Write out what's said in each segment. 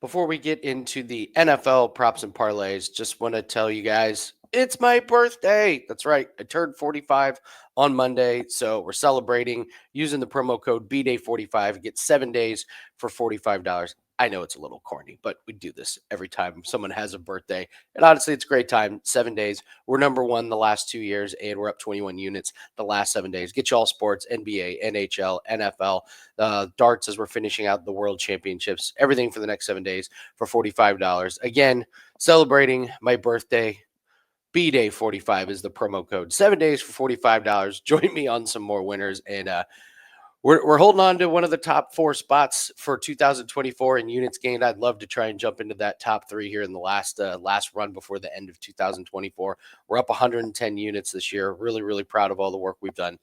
Before we get into the NFL props and parlays, just want to tell you guys it's my birthday. That's right. I turned 45 on Monday. So we're celebrating using the promo code BDAY45. Get 7 days for $45. I know it's a little corny, but we do this every time someone has a birthday. And honestly, it's a great time. 7 days. We're number one the last 2 years, and we're up 21 units the last 7 days. Get you all sports, NBA, NHL, NFL, darts as we're finishing out the World Championships, everything for the next 7 days for $45. Again, celebrating my birthday. BDAY45 is the promo code. 7 days for $45. Join me on some more winners, and we're holding on to one of the top 4 spots for 2024 in units gained. I'd love to try and jump into that top 3 here in the last run before the end of 2024. We're up 110 units this year. Really, really proud of all the work we've done.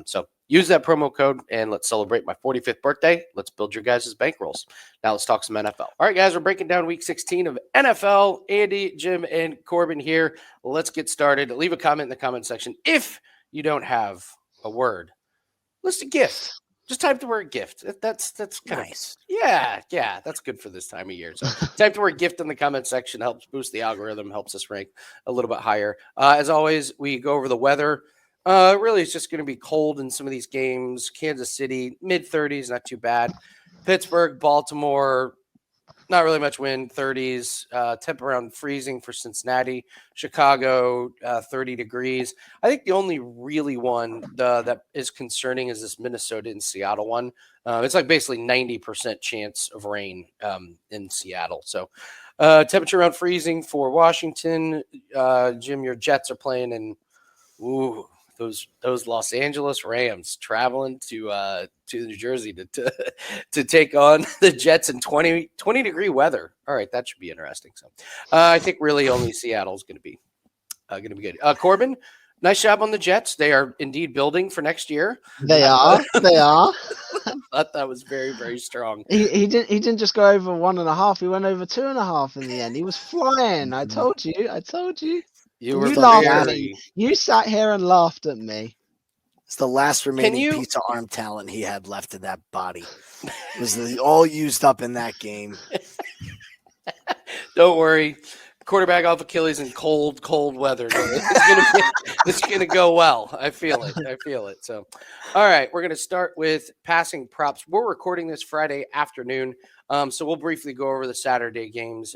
So use that promo code, and let's celebrate my 45th birthday. Let's build your guys' bankrolls. Now let's talk some NFL. All right, guys, we're breaking down Week 16 of NFL. Andy, Jim, and Corbin here. Let's get started. Leave a comment in the comment section if you don't have a word. List a gift. Just type the word gift. That's kind nice. Yeah, that's good for this time of year. So type the word gift in the comment section. Helps boost the algorithm, helps us rank a little bit higher. As always, we go over the weather. Really, it's just going to be cold in some of these games. Kansas City, mid-30s, not too bad. Pittsburgh, Baltimore, not really much wind, 30s. Temp around freezing for Cincinnati. Chicago, 30 degrees. I think the only really one that is concerning is this Minnesota and Seattle one. It's like basically 90% chance of rain in Seattle. So temperature around freezing for Washington. Jim, your Jets are playing in those Los Angeles Rams traveling to New Jersey to take on the Jets in 20 degree weather. All right, that should be interesting. So I think really only Seattle's going to be good. Corbin, nice job on the Jets. They are indeed building for next year. They are. I thought that was very, very strong. He didn't just go over 1.5. He went over 2.5 in the end. He was flying. I told you. You laughed at me. You sat here and laughed at me. It's the last remaining piece of arm talent he had left in that body. It was all used up in that game. Don't worry. Quarterback off Achilles in cold weather. It's gonna go well. I feel it. So, all right, we're gonna start with passing props. We're recording this Friday afternoon, so we'll briefly go over the Saturday games.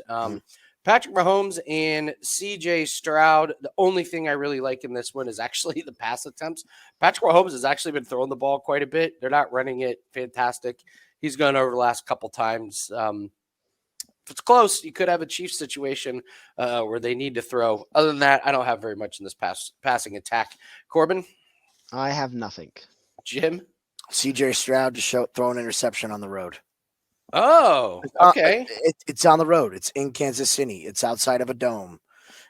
Patrick Mahomes and CJ Stroud. The only thing I really like in this one is actually the pass attempts. Patrick Mahomes has actually been throwing the ball quite a bit. They're not running it fantastic. He's gone over the last couple times. If it's close, you could have a Chiefs situation where they need to throw. Other than that, I don't have very much in this passing attack. Corbin? I have nothing. Jim? CJ Stroud to throw an interception on the road. Oh, okay. It's on the road. It's in Kansas City. It's outside of a dome.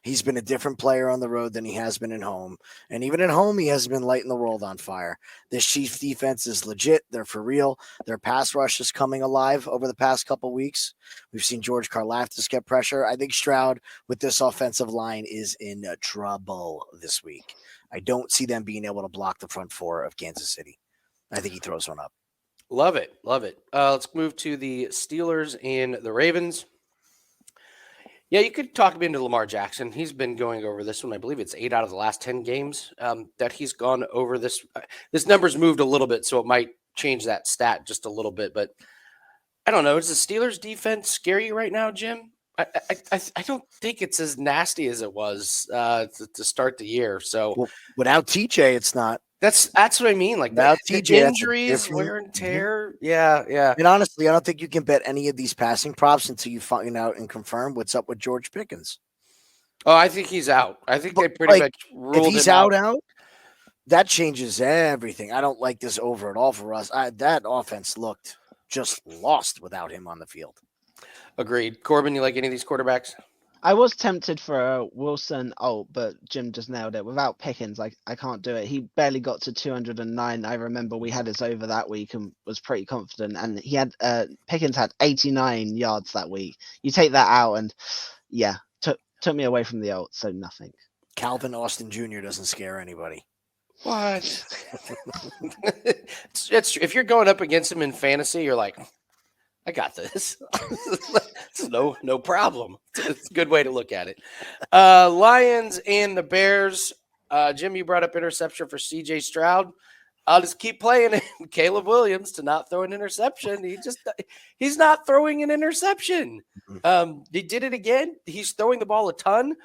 He's been a different player on the road than he has been at home. And even at home, he has been lighting the world on fire. This Chiefs defense is legit. They're for real. Their pass rush is coming alive over the past couple weeks. We've seen George Karlaftis get pressure. I think Stroud with this offensive line is in trouble this week. I don't see them being able to block the front 4 of Kansas City. I think he throws one up. Love it. Let's move to the Steelers and the Ravens. Yeah, you could talk me into Lamar Jackson. He's been going over this one. I believe it's 8 out of the last 10 games that he's gone over this. This number's moved a little bit, so it might change that stat just a little bit. But I don't know. Does the Steelers defense scare you right now, Jim? I don't think it's as nasty as it was to start the year. So without TJ, it's not. That's what I mean. Like without the TJ, injuries, wear and tear. Yeah. And honestly, I don't think you can bet any of these passing props until you find out and confirm what's up with George Pickens. Oh, I think he's out. I think they pretty much ruled if he's him out, that changes everything. I don't like this over at all for us. That offense looked just lost without him on the field. Agreed. Corbin, you like any of these quarterbacks? I was tempted for Wilson, but Jim just nailed it. Without Pickens, I can't do it. He barely got to 209. I remember we had his over that week and was pretty confident. And he had Pickens had 89 yards that week. You take that out, and took me away from the alt. So nothing. Calvin Austin Jr. doesn't scare anybody. What? It's if you're going up against him in fantasy, you're like, I got this. It's no problem. It's a good way to look at it. Lions and the Bears. Jim, you brought up interception for C.J. Stroud. I'll just keep playing it. Caleb Williams to not throw an interception. He's not throwing an interception. He did it again. He's throwing the ball a ton,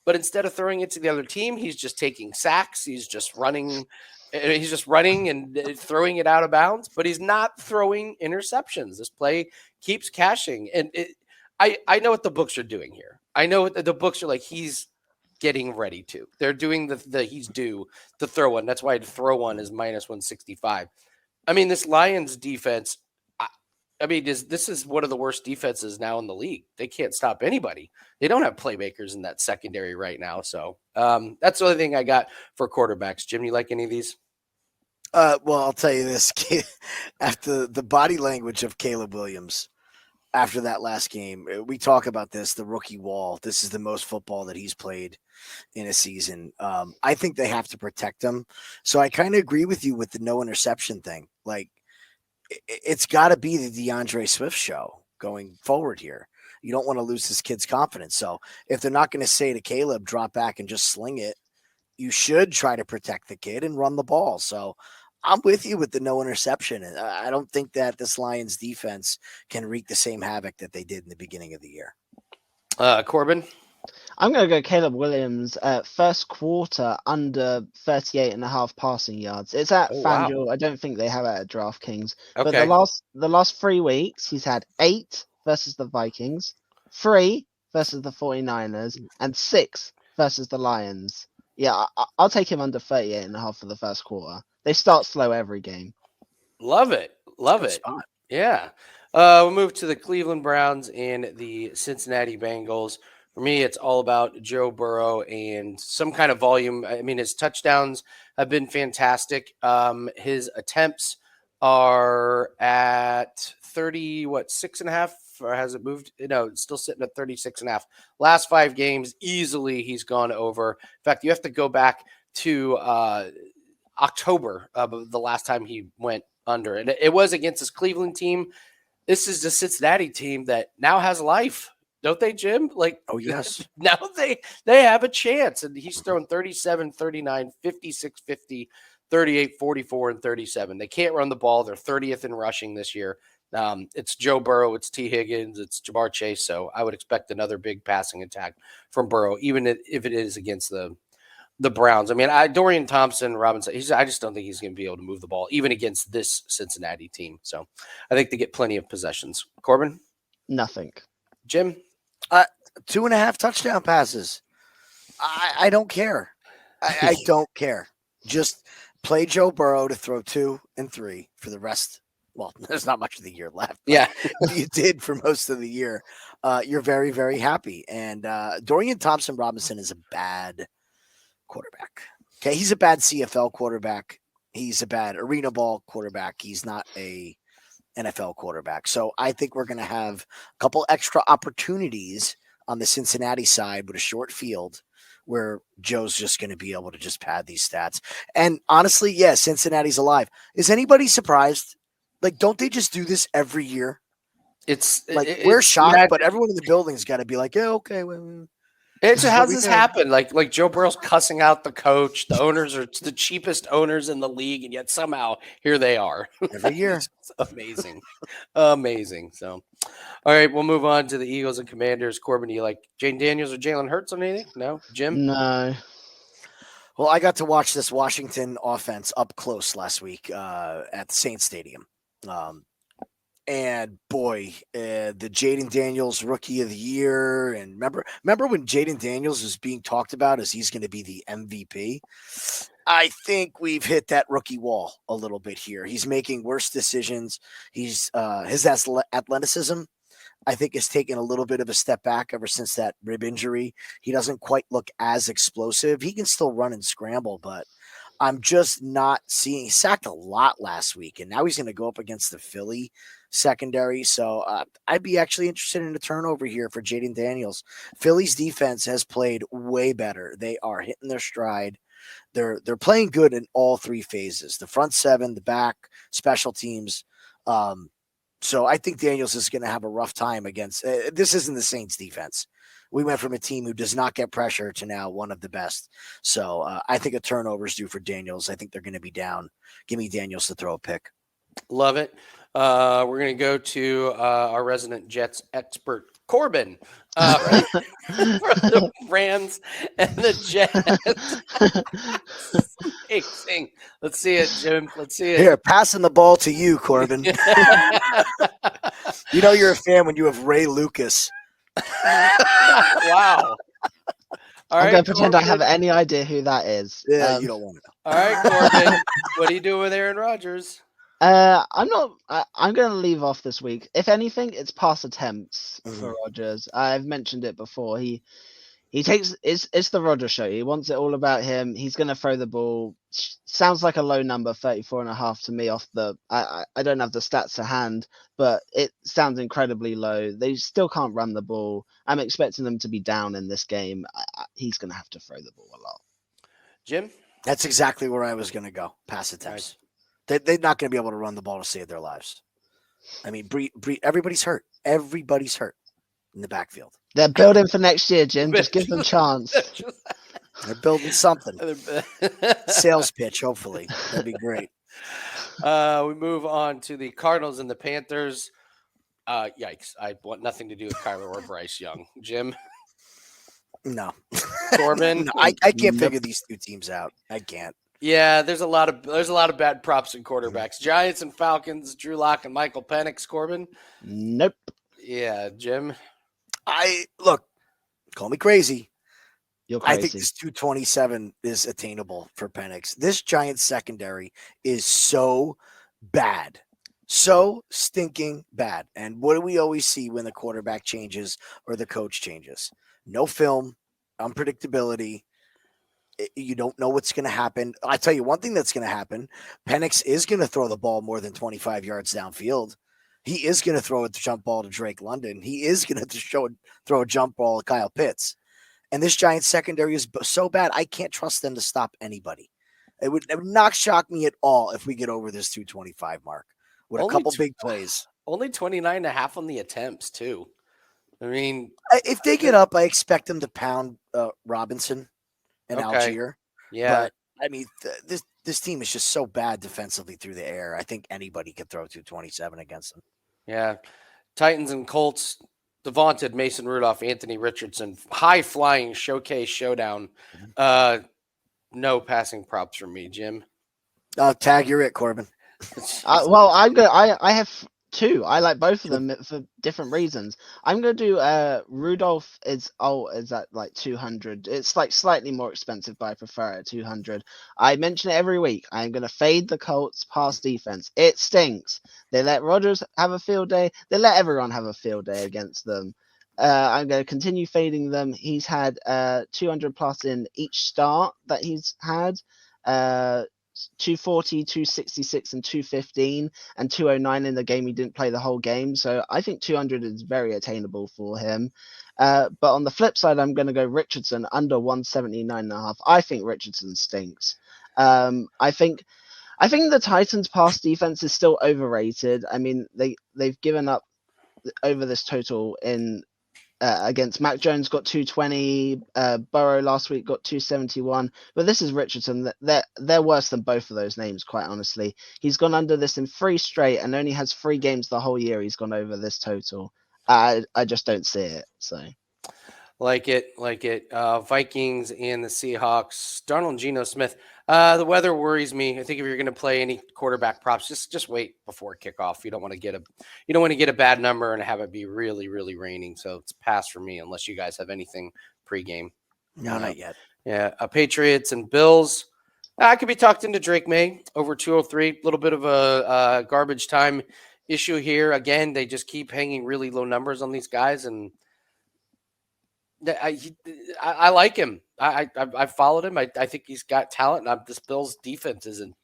but instead of throwing it to the other team, he's just taking sacks. He's just running and throwing it out of bounds, but he's not throwing interceptions. This play keeps cashing. And I know what the books are doing here. I know what the books are like. He's getting ready to. They're doing the he's due to throw one. That's why to throw one is minus 165. I mean, this Lions defense, this is one of the worst defenses now in the league. They can't stop anybody. They don't have playmakers in that secondary right now. So that's the only thing I got for quarterbacks. Jim, you like any of these? Well, I'll tell you this. After the body language of Caleb Williams after that last game, we talk about this, the rookie wall. This is the most football that he's played in a season. I think they have to protect him. So I kind of agree with you with the no interception thing. Like, it's got to be the DeAndre Swift show going forward here. You don't want to lose this kid's confidence. So if they're not going to say to Caleb, drop back and just sling it, you should try to protect the kid and run the ball. So I'm with you with the no interception. And I don't think that this Lions defense can wreak the same havoc that they did in the beginning of the year. Corbin? I'm going to go Caleb Williams first quarter under 38.5 passing yards. It's at FanDuel. Wow. I don't think they have it at DraftKings. Okay. But the last 3 weeks, he's had 8 versus the Vikings, 3 versus the 49ers, and 6 versus the Lions. Yeah, I'll take him under 38.5 for the first quarter. They start slow every game. Love it. Spot. Yeah. We'll move to the Cleveland Browns and the Cincinnati Bengals. For me, it's all about Joe Burrow and some kind of volume. I mean, his touchdowns have been fantastic. His attempts are at 6.5, or has it moved? No, it's still sitting at 36.5. Last 5 games, easily he's gone over. In fact, you have to go back to October of the last time he went under. And it was against this Cleveland team. This is the Cincinnati team that now has life. Don't they, Jim? Like, oh, yes. Now they have a chance. And he's thrown 37, 39, 56, 50, 38, 44, and 37. They can't run the ball. They're 30th in rushing this year. It's Joe Burrow, it's T. Higgins, it's Jamar Chase. So I would expect another big passing attack from Burrow, even if it is against the Browns. I mean, Dorian Thompson, Robinson, I just don't think he's going to be able to move the ball, even against this Cincinnati team. So I think they get plenty of possessions. Corbin? Nothing. Jim? 2.5 touchdown passes. I don't care. I don't care. Just play Joe Burrow to throw 2 and 3 for the rest. Well, there's not much of the year left. Yeah. You did for most of the year. You're very, very happy. And Dorian Thompson-Robinson is a bad quarterback. Okay, he's a bad CFL quarterback. He's a bad arena ball quarterback. He's not a NFL quarterback. So I think we're going to have a couple extra opportunities on the Cincinnati side with a short field where Joe's just going to be able to just pad these stats. And honestly, yeah, Cincinnati's alive. Is anybody surprised? Like, don't they just do this every year? We're shocked, but everyone in the building's got to be like, yeah, okay. How's this happen? Like Joe Burrow's cussing out the coach. The owners are the cheapest owners in the league, and yet somehow here they are every year. It's amazing, amazing. So, all right, we'll move on to the Eagles and Commanders. Corbin, do you like Jane Daniels or Jalen Hurts on anything? No, Jim? No. Well, I got to watch this Washington offense up close last week at the Saints Stadium. And boy, the Jaden Daniels Rookie of the Year. And remember when Jaden Daniels was being talked about as he's going to be the MVP? I think we've hit that rookie wall a little bit here. He's making worse decisions. His athleticism, I think, has taken a little bit of a step back ever since that rib injury. He doesn't quite look as explosive. He can still run and scramble, but I'm just not seeing. He sacked a lot last week, and now he's going to go up against the Philly secondary. So I'd be actually interested in a turnover here for Jaden Daniels. Philly's defense has played way better. They are hitting their stride. They're playing good in all 3 phases: the front 7, the back, special teams. So I think Daniels is going to have a rough time against this isn't the Saints defense. We went from a team who does not get pressure to now one of the best. So I think a turnover is due for Daniels. I think they're going to be down. Give me Daniels to throw a pick. Love it. We're going to go to our resident Jets expert, Corbin, for the Rams and the Jets. Amazing. Let's see it, Jim. Let's see it. Here, passing the ball to you, Corbin. You know you're a fan when you have Ray Lucas. Wow. All I'm right, going to pretend I Corbin. have any idea who that is. Yeah, you don't want to know. All right, Corbin. What do you do with Aaron Rodgers? I'm going to leave off this week. If anything, it's pass attempts for Rodgers. I've mentioned it before. It's the Rodgers show. He wants it all about him. He's going to throw the ball. Sounds like a low number, 34.5 to me off the, I don't have the stats to hand, but it sounds incredibly low. They still can't run the ball. I'm expecting them to be down in this game. He's going to have to throw the ball a lot. Jim? That's exactly where I was going to go. Pass attempts. They're not going to be able to run the ball to save their lives. I mean, everybody's hurt. Everybody's hurt in the backfield. They're building for next year, Jim. Just give them a chance. They're building something. Sales pitch, hopefully. That'd be great. We move on to the Cardinals and the Panthers. Yikes. I want nothing to do with Kyler or Bryce Young. Jim? No. Corbin? No, I can't figure these two teams out. I can't. Yeah, there's a lot of bad props and quarterbacks. Giants and Falcons, Drew Lock and Michael Penix, Corbin? Nope. Yeah, Jim? Look, call me crazy. You're crazy. I think this 227 is attainable for Penix. This Giants secondary is so bad. So stinking bad. And what do we always see when the quarterback changes or the coach changes? No film, unpredictability. You don't know what's going to happen. I tell you one thing that's going to happen. Penix is going to throw the ball more than 25 yards downfield. He is going to throw a jump ball to Drake London. He is going to throw a jump ball to Kyle Pitts. And this Giants secondary is so bad, I can't trust them to stop anybody. It would not shock me at all if we get over this 225 mark with a couple big plays. Only 29.5 on the attempts, too. I mean, if they get up, I expect them to pound Robinson and Algier. Yeah. But, I mean, this team is just so bad defensively through the air. I think anybody could throw 227 against them. Yeah. Titans and Colts, the vaunted Mason Rudolph, Anthony Richardson, high-flying showcase showdown. No passing props from me, Jim. Tag, you're it, Corbin. Well, I have two. I like both of them for different reasons. I'm going to do Rudolph is that like 200. It's like slightly more expensive, but I prefer it at 200. I mention it every week. I'm going to fade the Colts pass defense. It stinks. They let Rodgers have a field day. They let everyone have a field day against them. I'm going to continue fading them. He's had 200 plus in each start that he's had. 240, 266, and 215, and 209 in the game he didn't play the whole game. So I think 200 is very attainable for him. But on the flip side, I'm going to go Richardson under 179.5. I think Richardson stinks. I think the Titans' pass defense is still overrated. I mean, they've given up over this total in against Mac Jones got 220, Burrow last week got 271, but this is Richardson. They're worse than both of those names, quite honestly. He's gone under this in 3 straight and only has 3 games the whole year he's gone over this total. I just don't see it. So like it. Vikings and the Seahawks. Darnold and Geno Smith. The weather worries me. I think if you're going to play any quarterback props, just wait before kickoff. You don't want to get a bad number and have it be really, really raining. So it's a pass for me unless you guys have anything pregame. No, not yet. Yeah, Patriots and Bills. I could be talked into Drake May over 203. A little bit of a garbage time issue here. Again, they just keep hanging really low numbers on these guys, and I like him. I followed him. I think he's got talent. And this Bills defense isn't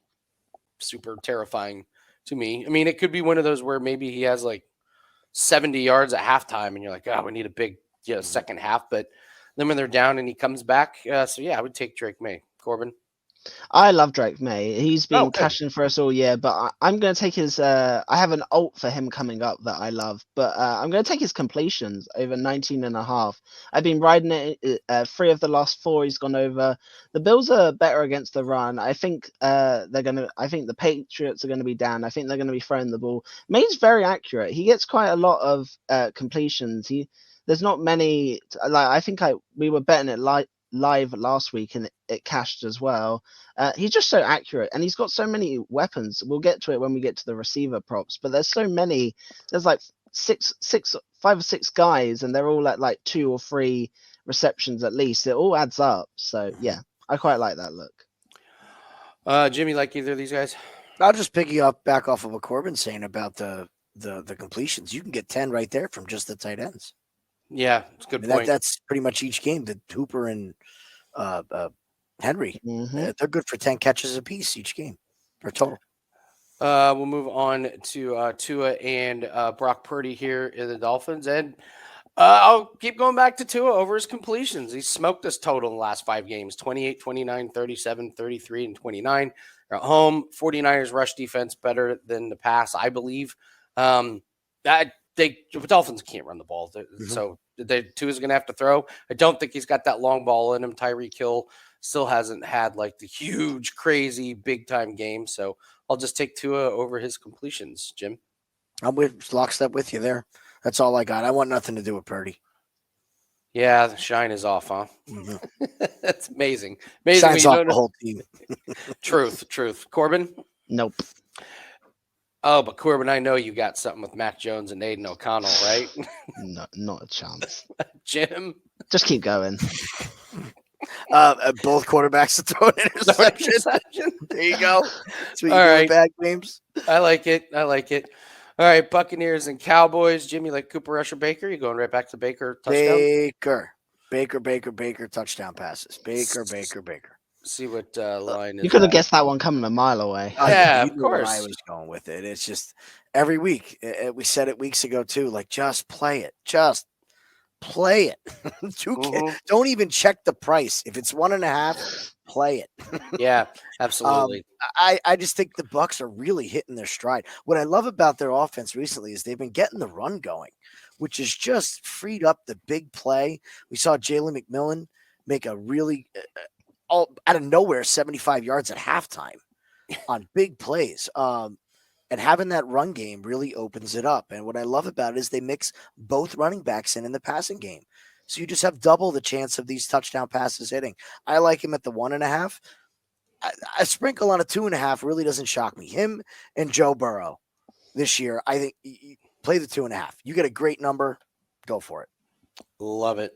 super terrifying to me. I mean, it could be one of those where maybe he has like 70 yards at halftime, and you're like, oh, we need a big second half. But then when they're down and he comes back, so yeah, I would take Drake May. Corbin. I love Drake May. He's been good. cashing for us all year, but I'm going to take his. I have an alt for him coming up that I love, but I'm going to take his completions over 19.5. I've been riding it. 3 of the last 4 he's gone over. The Bills are better against the run. I think they're going to. I think the Patriots are going to be down. I think they're going to be throwing the ball. May's very accurate. He gets quite a lot of completions. There's not many. Like I think we were betting it live last week and it cashed as well. He's just so accurate and he's got so many weapons. We'll get to it when we get to the receiver props, but there's so many. There's like 5 or 6 guys and they're all at like 2 or 3 receptions at least. It all adds up. So yeah, I quite like that look. Jimmy, like either of these guys? I'll just back off of what Corbin's saying about the completions. You can get 10 right there from just the tight ends. Yeah, it's a good point. That's pretty much each game. The Hooper and Henry, they're good for 10 catches apiece each game or total. We'll move on to Tua and Brock Purdy here in the Dolphins. And I'll keep going back to Tua over his completions. He smoked us total in the last 5 games, 28, 29, 37, 33, and 29. They're at home. 49ers rush defense better than the pass, I believe. The Dolphins can't run the ball, so Tua's going to have to throw. I don't think he's got that long ball in him. Tyreek Hill still hasn't had like the huge, crazy, big-time game, so I'll just take Tua over his completions, Jim. I'm lockstep with you there. That's all I got. I want nothing to do with Purdy. Yeah, the shine is off, huh? Mm-hmm. That's amazing. Shine's off the whole team. Truth. Corbin? Nope. Oh, but Corbin, I know you got something with Mac Jones and Aiden O'Connell, right? No, not a chance. Jim? Just keep going. Both quarterbacks to throw an interception. There you go. That's what you do in bad games. I like it. All right, Buccaneers and Cowboys. Jimmy, like Cooper Rush or Baker? You going right back to Baker touchdown? Baker touchdown passes. Baker. See what line is. You could have guessed that one coming a mile away. Yeah, of course. I was going with it. It's just every week. We said it weeks ago too. Like, just play it. Just play it. Don't even check the price. If it's 1.5, play it. Yeah, absolutely. I just think the Bucs are really hitting their stride. What I love about their offense recently is they've been getting the run going, which has just freed up the big play. We saw Jalen McMillan make a really all out of nowhere 75 yards at halftime on big plays. And having that run game really opens it up. And what I love about it is they mix both running backs in the passing game. So you just have double the chance of these touchdown passes hitting. I like him at the 1.5. A sprinkle on a 2.5 really doesn't shock me. Him and Joe Burrow this year, I think you play the 2.5. You get a great number. Go for it. Love it.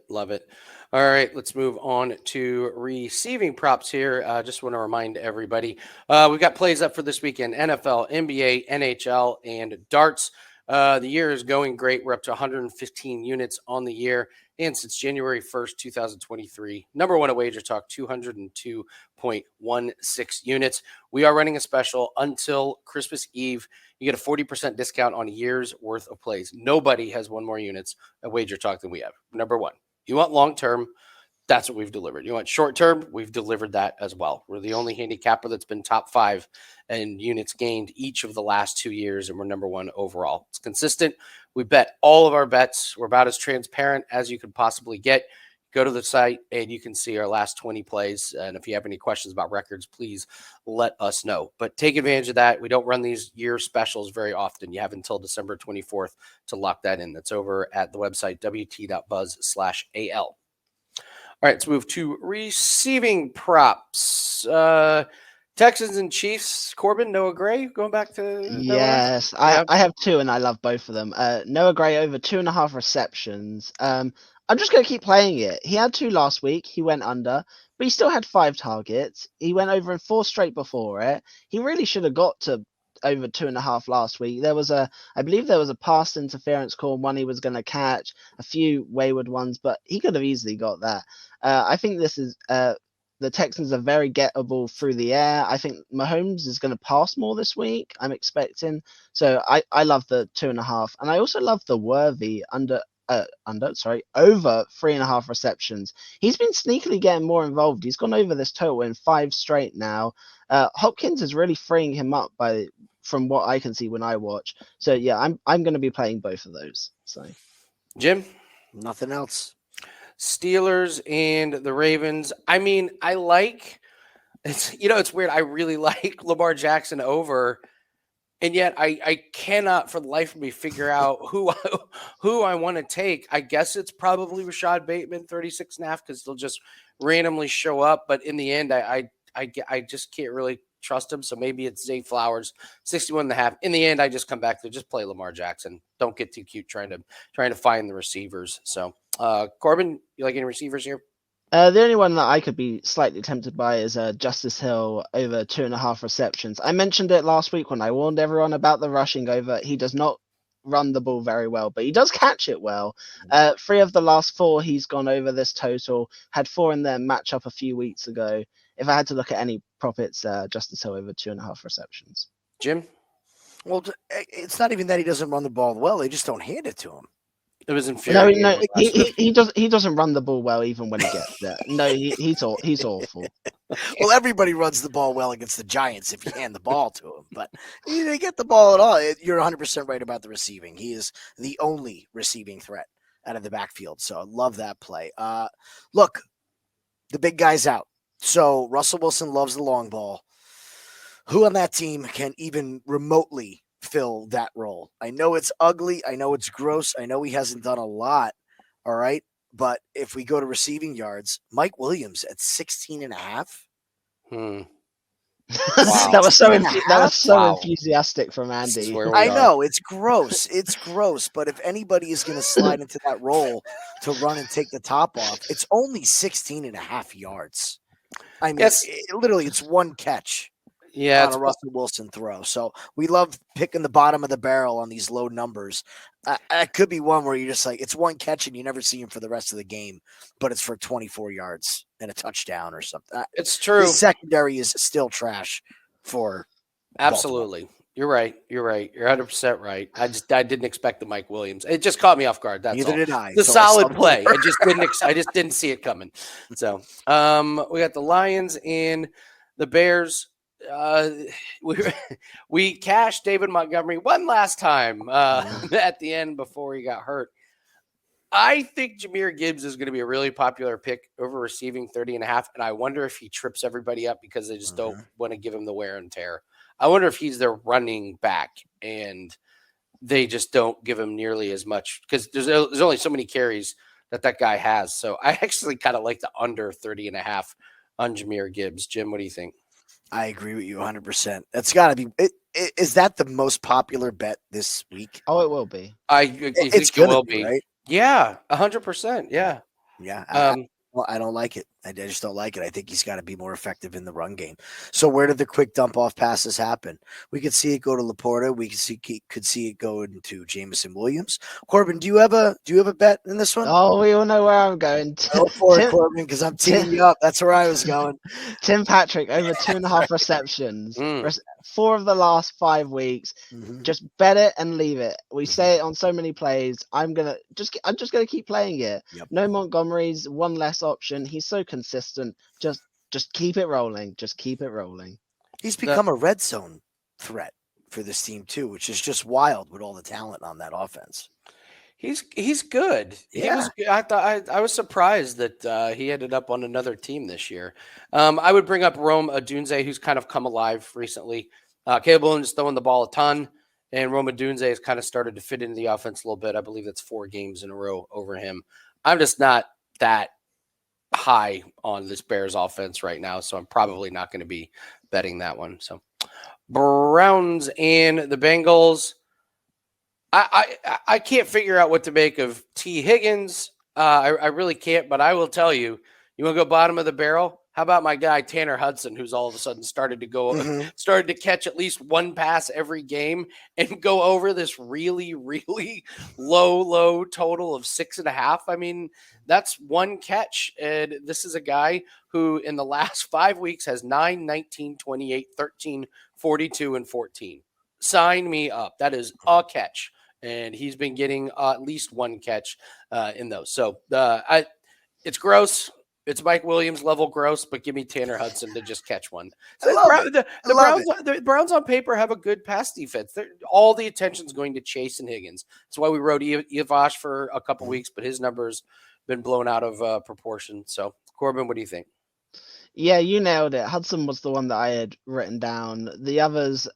All right, let's move on to receiving props here. Just want to remind everybody, we've got plays up for this weekend: NFL, NBA, NHL, and darts. The year is going great. We're up to 115 units on the year. And since January 1st, 2023, number one at Wager Talk, 202.16 units. We are running a special until Christmas Eve. You get a 40% discount on a year's worth of plays. Nobody has won more units at Wager Talk than we have. Number one. You want long-term, that's what we've delivered. You want short-term, we've delivered that as well. We're the only handicapper that's been top 5 in units gained each of the last 2 years, and we're number 1 overall. It's consistent. We bet all of our bets. We're about as transparent as you could possibly get. Go to the site, and you can see our last 20 plays. And if you have any questions about records, please let us know. But take advantage of that. We don't run these year specials very often. You have until December 24th to lock that in. That's over at the website, wt.buzz/AL. All right, let's move to receiving props. Texans and Chiefs. Corbin, Noah Gray, going back to yes, I have 2 and I love both of them. Noah Gray over 2.5 receptions. I'm just going to keep playing it. He had 2 last week. He went under, but he still had 5 targets. He went over in 4 straight before it. He really should have got to over 2.5 last week. I believe there was a pass interference call, one he was going to catch, a few wayward ones, but he could have easily got that. I think this is the Texans are very gettable through the air. I think Mahomes is going to pass more this week, I'm expecting. So I love the 2.5. And I also love the Worthy under over 3.5 receptions. He's been sneakily getting more involved. He's gone over this total in 5 straight now. Hopkins is really freeing him up from what I can see when I watch. So yeah, I'm going to be playing both of those. So, Jim, Nothing else. Steelers and the Ravens. I mean, it's weird. I really like Lamar Jackson over, and yet I cannot for the life of me figure out who I want to take. I guess it's probably Rashad Bateman, 36.5, because they'll just randomly show up. But in the end, I just can't really trust him. So maybe it's Zay Flowers, 61.5. In the end, I just come back to just play Lamar Jackson. Don't get too cute trying to find the receivers. So Corbin, you like any receivers here? The only one that I could be slightly tempted by is Justice Hill over 2.5 receptions. I mentioned it last week when I warned everyone about the rushing over. He does not run the ball very well, but he does catch it well. 3 of the last 4 he's gone over this total. Had 4 in their matchup a few weeks ago. If I had to look at any prop, it's Justice Hill over 2.5 receptions. Jim? Well, it's not even that he doesn't run the ball well. They just don't hand it to him. It was infuriating. No, he doesn't run the ball well even when he gets there. No, he's awful. Well, everybody runs the ball well against the Giants if you hand the ball to him, but they get the ball at all. You're 100% right about the receiving. He is the only receiving threat out of the backfield, so I love that play. Look, the big guy's out, so Russell Wilson loves the long ball. Who on that team can even remotely fill that role? I know it's ugly. I know it's gross. I know he hasn't done a lot. All right. But if we go to receiving yards, Mike Williams at 16.5. Wow. that was so enthusiastic from Andy. I know it's gross. It's gross. But if anybody is going to slide into that role to run and take the top off, it's only 16.5 yards. I mean, yes. Literally, it's one catch. Yeah, on a Russell Wilson throw. So we love picking the bottom of the barrel on these low numbers. It could be one where you're just like, it's one catch and you never see him for the rest of the game, but it's for 24 yards and a touchdown or something. It's true. The secondary is still trash for absolutely. Baltimore. You're right. You're 100% right. I didn't expect the Mike Williams. It just caught me off guard. That's Neither all. did I. It's a solid play. I just didn't see it coming. So we got the Lions and the Bears. We cashed David Montgomery one last time at the end before he got hurt. I think Jahmyr Gibbs is going to be a really popular pick over receiving 30.5, and I wonder if he trips everybody up because they just don't want to give him the wear and tear. I wonder if he's their running back and they just don't give him nearly as much because there's only so many carries that guy has. So I actually kind of like the under 30.5 on Jahmyr Gibbs. Jim, what do you think? I agree with you 100%. That's got to be is that the most popular bet this week? Oh, it will be. I think it will be. Right? Yeah, 100%. Yeah. Yeah. I don't like it. I just don't like it. I think he's got to be more effective in the run game. So where did the quick dump off passes happen? We could see it go to Laporta. We could see it go into Jameson Williams. Corbin, do you have a bet in this one? Oh, we all know where I'm going. Go for it, Corbin, because I'm teeing you up. That's where I was going. Tim Patrick over 2.5 receptions. 4 of the last 5 weeks. Just bet it and leave it. We say it on so many plays. I'm just gonna keep playing it. Yep. No Montgomery's, one less option. He's so consistent. Just keep it rolling. Just keep it rolling. He's become a red zone threat for this team too, which is just wild with all the talent on that offense. He's good. Yeah. I was surprised that he ended up on another team this year. I would bring up Rome Odunze, who's kind of come alive recently. Caleb Williams is throwing the ball a ton, and Rome Odunze has kind of started to fit into the offense a little bit. I believe that's 4 games in a row over him. I'm just not that high on this Bears offense right now, so I'm probably not going to be betting that one. So Browns and the Bengals. I can't figure out what to make of T. Higgins. I really can't, but I will tell you, you want to go bottom of the barrel? How about my guy Tanner Hudson, who's all of a sudden started to catch at least one pass every game and go over this really, really low total of 6.5. I mean, that's one catch. And this is a guy who in the last 5 weeks has 9, 19, 28, 13, 42, and 14. Sign me up. That is a catch and he's been getting at least one catch in those. So it's gross. It's Mike Williams level gross, but give me Tanner Hudson to just catch one. So the Browns on paper have a good pass defense. All the attention's going to Chase and Higgins. That's why we wrote Yavash for a couple weeks, but his numbers been blown out of proportion. So Corbin, what do you think? Yeah, you nailed it. Hudson was the one that I had written down. The others,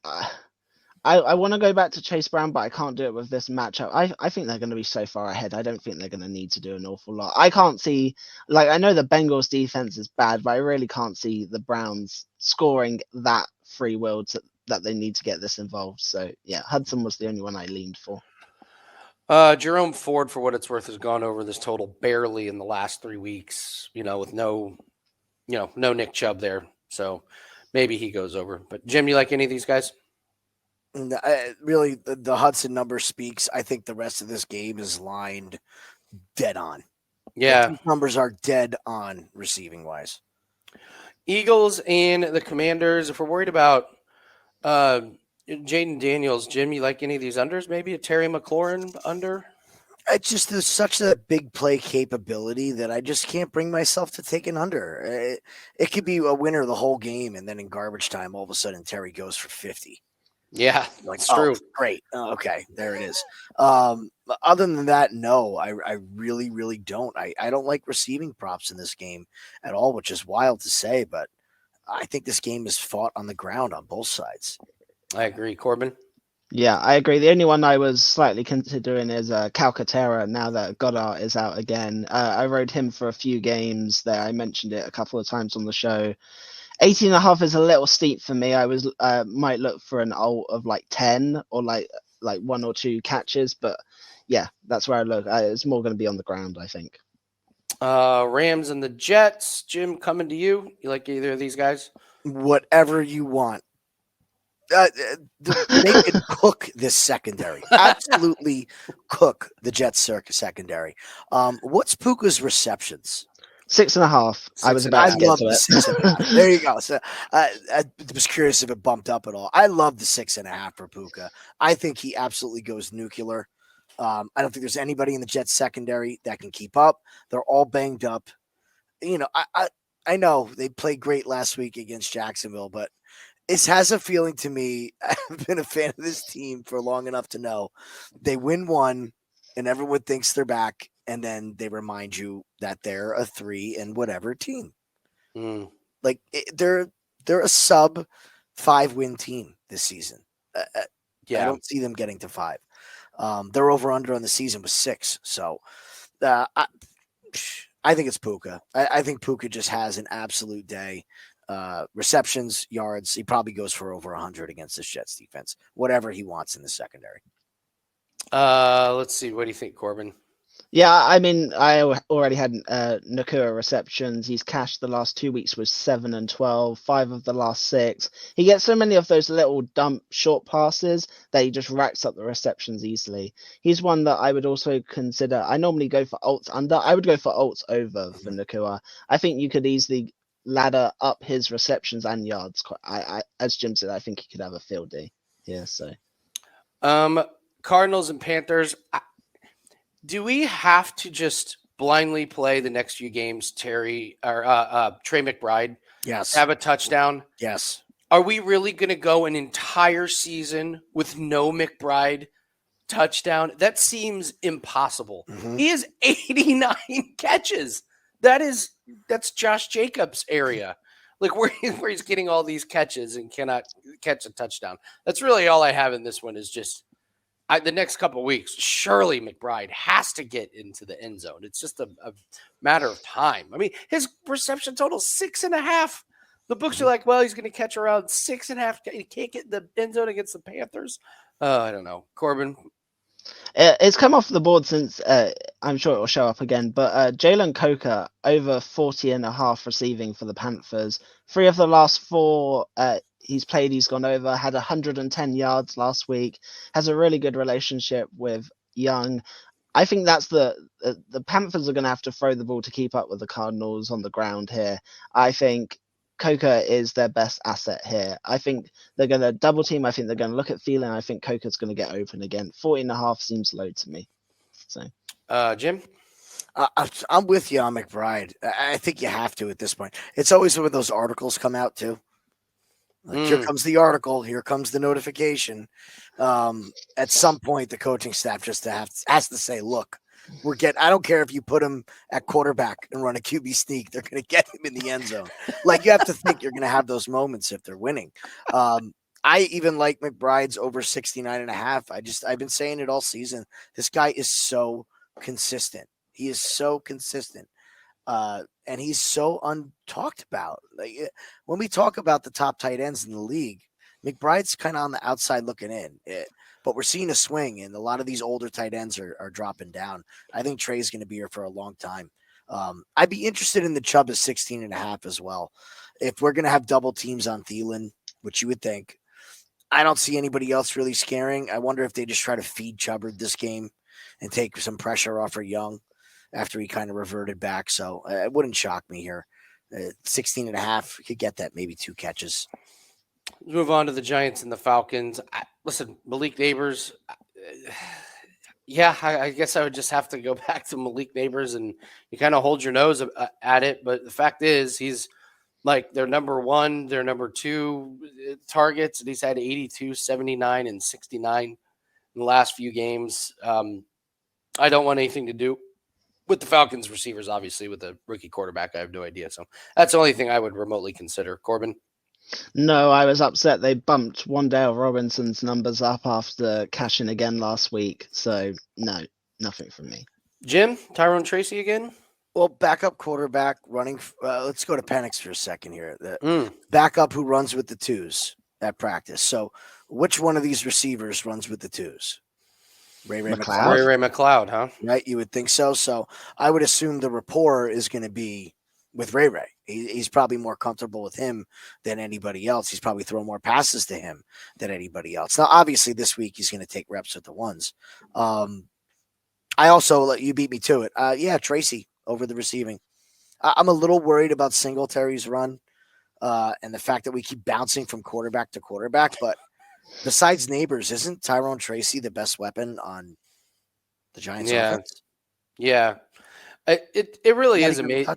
I want to go back to Chase Brown, but I can't do it with this matchup. I think they're going to be so far ahead. I don't think they're going to need to do an awful lot. I can't see, I know the Bengals defense is bad, but I really can't see the Browns scoring that free will that they need to get this involved. So yeah, Hudson was the only one I leaned for. Jerome Ford, for what it's worth, has gone over this total barely in the last 3 weeks, with no Nick Chubb there. So maybe he goes over. But Jim, you like any of these guys? Really, the Hudson number speaks. I think the rest of this game is lined dead on. Yeah. These numbers are dead on receiving wise. Eagles and the Commanders. If we're worried about Jaden Daniels, Jim, you like any of these unders? Maybe a Terry McLaurin under? It's just there's such a big play capability that I just can't bring myself to take an under. It could be a winner the whole game, and then in garbage time, all of a sudden Terry goes for 50. Yeah, that's true. Great. Okay, there it is. Other than that, no, I really, really don't. I don't like receiving props in this game at all, which is wild to say, but I think this game is fought on the ground on both sides. I agree. Corbin? Yeah, I agree. The only one I was slightly considering is Calcaterra now that Goddard is out again. I rode him for a few games there. I mentioned it a couple of times on the show. 18.5 is a little steep for me. I was might look for an alt of 10 or like 1 or 2 catches, but yeah, that's where I look. It's more going to be on the ground, I think. Rams and the Jets. Jim, coming to you. You like either of these guys? Whatever you want. They could cook this secondary. Absolutely cook the Jets secondary. What's Puka's receptions? 6.5. I was about to get to it. There you go. So I was curious if it bumped up at all. I love the 6.5 for Puka. I think he absolutely goes nuclear. I don't think there's anybody in the Jets secondary that can keep up. They're all banged up. I know they played great last week against Jacksonville, but it has a feeling to me. I've been a fan of this team for long enough to know they win one and everyone thinks they're back. And then they remind you that they're a 3 and whatever team. They're a sub 5-win team this season. I don't see them getting to 5. Their over under on the season was 6. So I think it's Puka. I think Puka just has an absolute day. Receptions, yards. He probably goes for over 100 against this Jets defense. Whatever he wants in the secondary. Let's see. What do you think, Corbin? Yeah, I mean, I already had Nakua receptions. He's cashed the last 2 weeks with 7 and 12, 5 of the last 6. He gets so many of those little dump short passes that he just racks up the receptions easily. He's one that I would also consider. I normally go for alts under. I would go for alts over for Nakua. I think you could easily ladder up his receptions and yards. I as Jim said, I think he could have a field day here. So, Cardinals and Panthers. Do we have to just blindly play the next few games, Terry or Trey McBride? Yes. Have a touchdown? Yes. Are we really going to go an entire season with no McBride touchdown? That seems impossible. Mm-hmm. He has 89 catches. That's Josh Jacobs' area. Where he's getting all these catches and cannot catch a touchdown. That's really all I have in this one is just the next couple of weeks, surely McBride has to get into the end zone. It's just a matter of time. I mean, his reception total 6.5. The books are like, well, he's going to catch around 6.5. He can't get in the end zone against the Panthers. I don't know. Corbin? It's come off the board since I'm sure it will show up again. But Jalen Coker, over 40.5 receiving for the Panthers. 3 of the last 4 he's played, he's gone over, had 110 yards last week, has a really good relationship with Young. I think that's the Panthers are going to have to throw the ball to keep up with the Cardinals on the ground here. I think Coker is their best asset here. I think they're going to double team. I think they're going to look at Thielen. I think Coker's going to get open again. 40.5 seems low to me. So, Jim? I'm with you on McBride. I think you have to at this point. It's always when those articles come out too. Like, here comes the article. Here comes the notification. At some point, the coaching staff just has to say, "Look, I don't care if you put him at quarterback and run a QB sneak. They're going to get him in the end zone." Like, you have to think you're going to have those moments if they're winning. I even like McBride's over 69.5. I've been saying it all season. This guy is so consistent. He is so consistent. And he's so untalked about. Like, when we talk about the top tight ends in the league, McBride's kind of on the outside looking in. But we're seeing a swing, and a lot of these older tight ends are dropping down. I think Trey's going to be here for a long time. I'd be interested in the Chubb at 16.5 as well. If we're going to have double teams on Thielen, which you would think, I don't see anybody else really scaring. I wonder if they just try to feed Chubbard this game and take some pressure off of Young after he kind of reverted back. So it wouldn't shock me here. 16.5, could get that, maybe 2 catches. Let's move on to the Giants and the Falcons. Listen, Malik Neighbors. I guess I would just have to go back to Malik Neighbors, and you kind of hold your nose at it. But the fact is, he's like their number 1, their number 2 targets, and he's had 82, 79, and 69 in the last few games. I don't want anything to do with the Falcons receivers, obviously, with the rookie quarterback. I have no idea. So that's the only thing I would remotely consider. Corbin? No, I was upset. They bumped Wan'Dale Robinson's numbers up after cashing again last week. So, no, nothing from me. Jim? Tyrone Tracy again? Well, backup quarterback running. Let's go to Penix for a second here. The backup who runs with the 2s at practice. So which one of these receivers runs with the 2s? Ray McLeod. Ray McLeod, huh? Right, you would think so. So I would assume the rapport is going to be with Ray. He's probably more comfortable with him than anybody else. He's probably thrown more passes to him than anybody else. Now, obviously, this week he's going to take reps with the 1s. I also, you beat me to it. Tracy over the receiving. I'm a little worried about Singletary's run and the fact that we keep bouncing from quarterback to quarterback, but besides Neighbors, isn't Tyrone Tracy the best weapon on the Giants offense? Yeah. It really is amazing.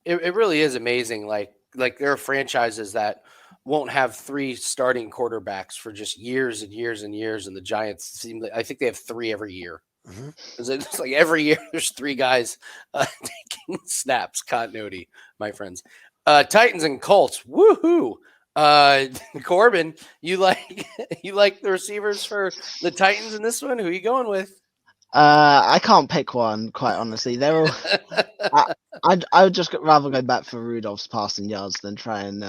It really is amazing. Like there are franchises that won't have 3 starting quarterbacks for just years and years and years, and the Giants I think they have 3 every year. Mm-hmm. It's like every year there's 3 guys taking snaps. Continuity, my friends. Titans and Colts. Woohoo! Corbin, you like the receivers for the Titans in this one? Who are you going with? I can't pick one, quite honestly. They're all. I would just rather go back for Rudolph's passing yards than try and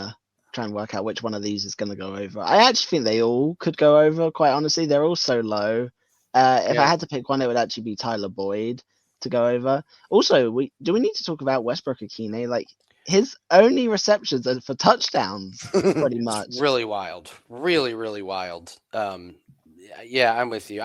work out which one of these is going to go over. I actually think they all could go over. Quite honestly, they're all so low. If I had to pick one, it would actually be Tyler Boyd to go over. Also, do we need to talk about Westbrook Akine? Like, his only receptions are for touchdowns, pretty much. It's really wild. Really, really wild. Yeah, I'm with you.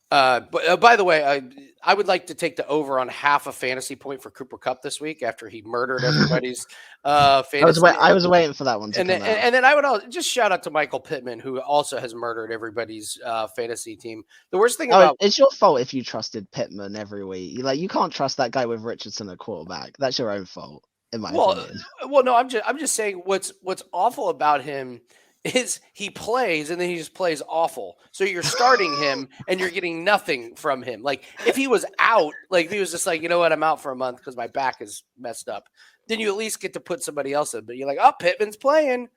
But by the way, I would like to take the over on half a fantasy point for Cooper Kupp this week after he murdered everybody's fantasy. I was waiting for that one to come out. And then I would just shout out to Michael Pittman, who also has murdered everybody's fantasy team. The worst thing about it's your fault if you trusted Pittman every week. You can't trust that guy with Richardson at quarterback. That's your own fault, in my opinion. Well, no, I'm just saying what's awful about him is he plays and then he just plays awful. So you're starting him and you're getting nothing from him. Like if he was out, like if he was just like, you know what, I'm out for a month because my back is messed up, then you at least get to put somebody else in. But you're like, oh, Pittman's playing.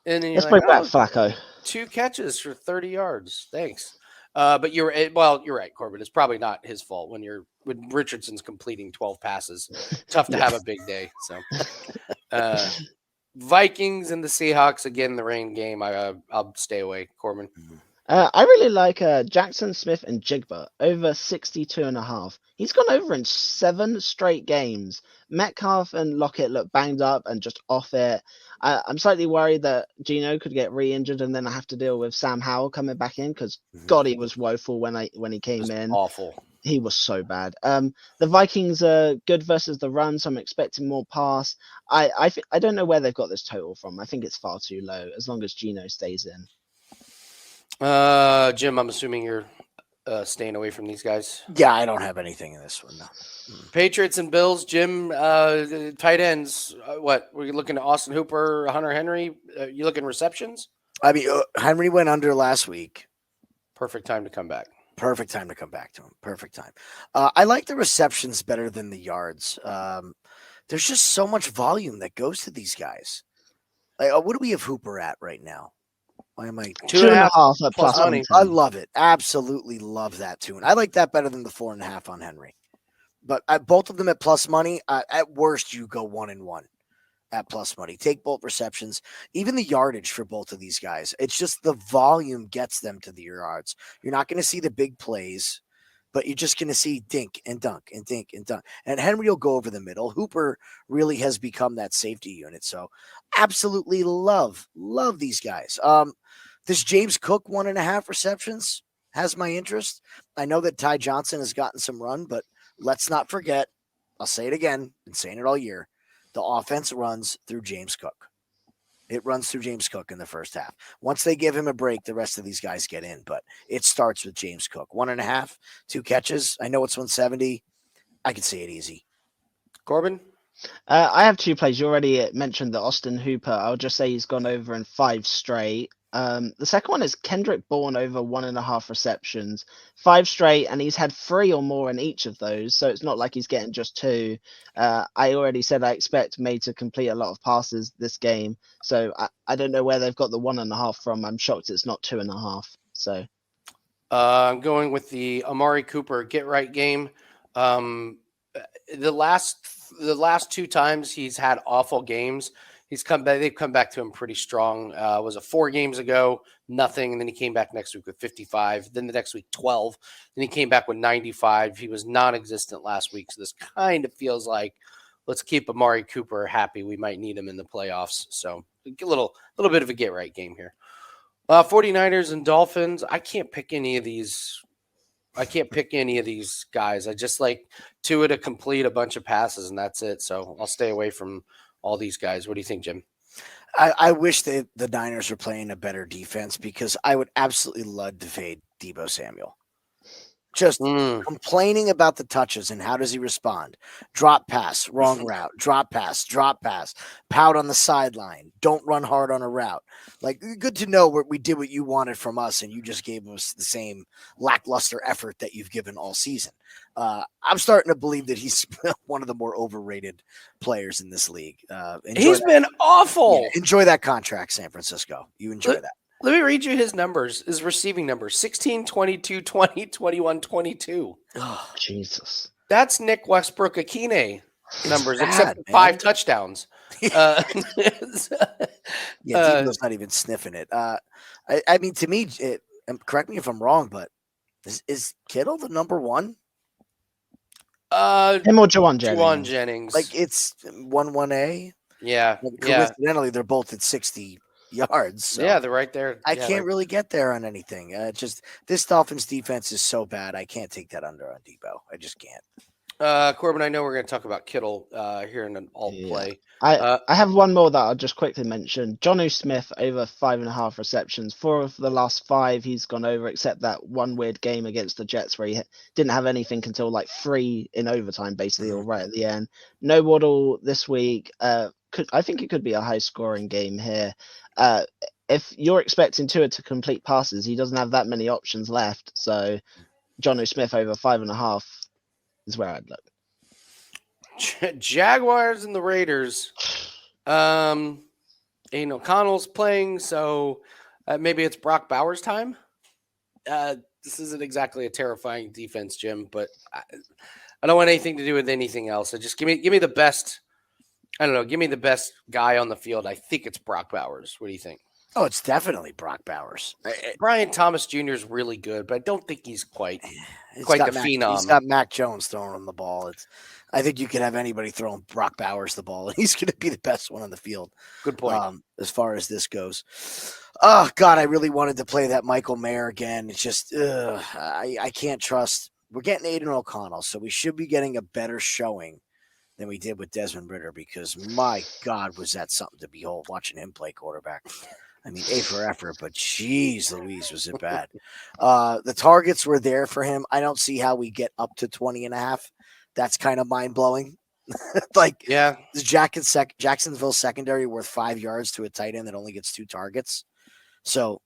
And then you're bring back Flacco. 2 catches for 30 yards. Thanks. But you're right, Corbin. It's probably not his fault when Richardson's completing 12 passes. Tough to have a big day. So Vikings and the Seahawks again in the rain game. I'll stay away, Corbin. I really like Jackson Smith and Jigba over 62.5. He's gone over in 7 straight games. Metcalf and Lockett look banged up and just off it. I'm slightly worried that Geno could get re-injured and then I have to deal with Sam Howell coming back in because God, he was woeful when he came in. Awful. He was so bad. The Vikings are good versus the run, so I'm expecting more pass. I don't know where they've got this total from. I think it's far too low. As long as Geno stays in. Jim, I'm assuming you're staying away from these guys. Yeah, I don't have anything in this one, no. Patriots and Bills, Jim, tight ends. What were you looking at? Austin Hooper, Hunter Henry? You looking receptions? I mean, Henry went under last week. Perfect time to come back. Perfect time to come back to him. Perfect time. I like the receptions better than the yards. There's just so much volume that goes to these guys. Like, what do we have Hooper at right now? Why am I 2.5 at plus money? I love it. Absolutely love that tune. I like that better than the 4.5 on Henry. But both of them at plus money. At worst, you go 1-1 at plus money. Take both receptions, even the yardage for both of these guys. It's just the volume gets them to the yards. You're not going to see the big plays, but you're just going to see dink and dunk and dink and dunk. And Henry will go over the middle. Hooper really has become that safety unit. So absolutely love these guys. This James Cook 1.5 receptions has my interest. I know that Ty Johnson has gotten some run, but let's not forget, I'll say it again, been saying it all year, the offense runs through James Cook. It runs through James Cook in the first half. Once they give him a break, the rest of these guys get in, but it starts with James Cook. 1.5, 2 catches. I know it's 170. I can see it easy. Corbin? I have 2 plays. You already mentioned the Austin Hooper. I'll just say he's gone over in 5 straight. The second one is Kendrick Bourne over 1.5 receptions, 5 straight, and he's had 3 or more in each of those. So it's not like he's getting just 2. I already said I expect May to complete a lot of passes this game. So I don't know where they've got the 1.5 from. I'm shocked it's not 2.5. So I'm going with the Amari Cooper get right game. The last 2 times he's had awful games, they've come back to him pretty strong. Was it 4 games ago? Nothing. And then he came back next week with 55. Then the next week, 12. Then he came back with 95. He was non-existent last week. So this kind of feels like, let's keep Amari Cooper happy. We might need him in the playoffs. So a little bit of a get right game here. 49ers and Dolphins. I can't pick any of these guys. I just like Tua to complete a bunch of passes, and that's it. So I'll stay away from all these guys. What do you think, Jim? I wish the Niners were playing a better defense because I would absolutely love to fade Deebo Samuel. Just complaining about the touches and how does he respond? Drop pass, wrong route, drop pass, pout on the sideline, don't run hard on a route. Like, good to know we did what you wanted from us and you just gave us the same lackluster effort that you've given all season. I'm starting to believe that he's one of the more overrated players in this league. He's been awful. Yeah, enjoy that contract, San Francisco. You enjoy that. Let me read you his numbers, his receiving numbers: 16, 22, 20, 21, 22. Oh, Jesus. That's Nick Westbrook-Akine numbers, bad, except man. 5 touchdowns. Yeah, Deebo's not even sniffing it. I mean, to me, correct me if I'm wrong, but is Kittle the number 1? Him or Juwan Jennings? Juwan Jennings. Like, it's 1-1A. Yeah. Coincidentally, they're both at 60 yards. So yeah, they're right there. I can't really get there on anything. Just this Dolphins defense is so bad. I can't take that under on Deebo. I just can't. Corbin, I know we're going to talk about Kittle here in an alt play. I have one more that I'll just quickly mention. Jonnu Smith over 5.5 receptions. 4 of the last 5 he's gone over, except that one weird game against the Jets where he didn't have anything until like 3 in overtime, basically, or right at the end. No Waddle this week. I think it could be a high-scoring game here. If you're expecting Tua to complete passes, he doesn't have that many options left. So Jonnu Smith over 5.5 is where I'd look. Jaguars and the Raiders. Aiden O'Connell's playing, so maybe it's Brock Bowers' time. This isn't exactly a terrifying defense, Jim, but I don't want anything to do with anything else. So just give me the best. I don't know. Give me the best guy on the field. I think it's Brock Bowers. What do you think? Oh, it's definitely Brock Bowers. Brian Thomas Jr. is really good, but I don't think he's quite the phenom. He's got Mac Jones throwing him the ball. I think you could have anybody throwing Brock Bowers the ball, and he's going to be the best one on the field. Good point. As far as this goes. Oh, God, I really wanted to play that Michael Mayer again. It's just I can't trust we're getting Aiden O'Connell, so we should be getting a better showing than we did with Desmond Ridder, because my God, was that something to behold watching him play quarterback. I mean, A for effort, but geez Louise, was it bad. The targets were there for him. I don't see how we get up to 20.5. That's kind of mind-blowing. Like, Yeah. the Jacksonville secondary worth 5 yards to a tight end that only gets 2 targets. So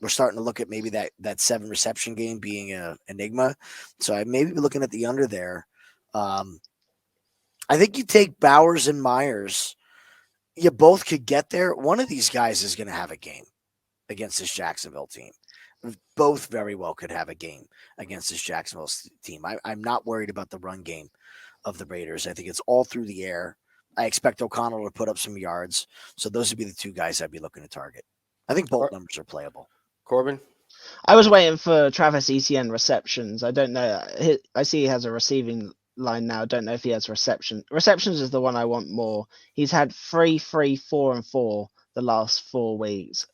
we're starting to look at maybe that 7 reception game being an enigma. So I may be looking at the under there. I think you take Bowers and Myers. You both could get there. One of these guys is going to have a game against this Jacksonville team. Both very well could have a game against this Jacksonville team. I'm not worried about the run game of the Raiders. I think it's all through the air. I expect O'Connell to put up some yards. So those would be the 2 guys I'd be looking to target. I think both numbers are playable. Corbin? I was waiting for Travis Etienne receptions. I don't know. I see he has a receiving line now. I don't know if he has receptions. Receptions is the one I want more. He's had 3, 3, 4, and 4 the last 4 weeks.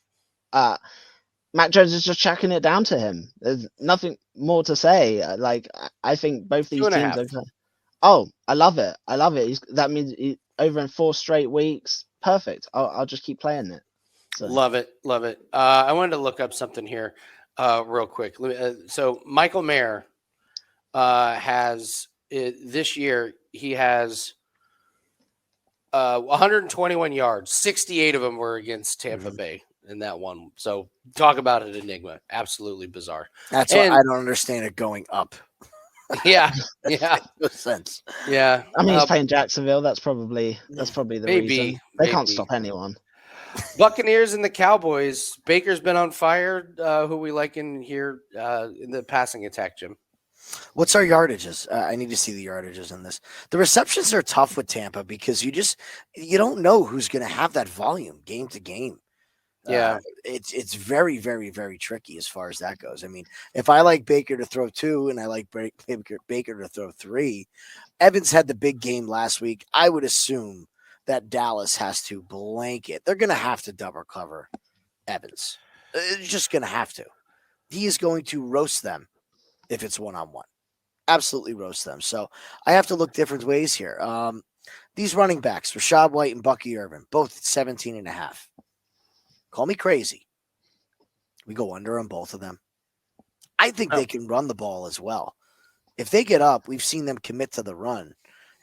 Mac Jones is just chucking it down to him. There's nothing more to say. I think both these teams are. Oh, I love it. I love it. That means over in 4 straight weeks. Perfect. I'll just keep playing it. So. Love it. Love it. I wanted to look up something here real quick. So Michael Mayer has this year, he has 121 yards. 68 of them were against Tampa Bay in that one. So talk about an enigma. Absolutely bizarre. That's why I don't understand it going up. Yeah. No sense. Yeah. I mean, he's playing Jacksonville. That's probably the reason. They can't stop anyone. Buccaneers and the Cowboys. Baker's been on fire. Who we like in here in the passing attack, Jim? What's our yardages? I need to see the yardages in this. The receptions are tough with Tampa because you don't know who's going to have that volume game to game. Yeah, it's very, very, very tricky as far as that goes. I mean, if I like Baker to throw 2 and I like Baker to throw 3, Evans had the big game last week. I would assume that Dallas has to blanket. They're going to have to double cover Evans. It's just going to have to. He is going to roast them if it's one-on-one. Absolutely roast them. So I have to look different ways here. These running backs, Rachaad White and Bucky Irvin, both at 17.5. Call me crazy. We go under on both of them. I think they can run the ball as well. If they get up, we've seen them commit to the run.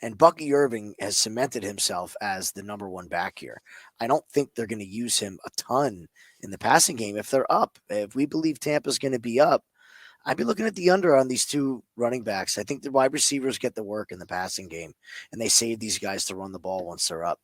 And Bucky Irving has cemented himself as the number 1 back here. I don't think they're going to use him a ton in the passing game if they're up. If we believe Tampa's going to be up, I'd be looking at the under on these 2 running backs. I think the wide receivers get the work in the passing game, and they save these guys to run the ball once they're up.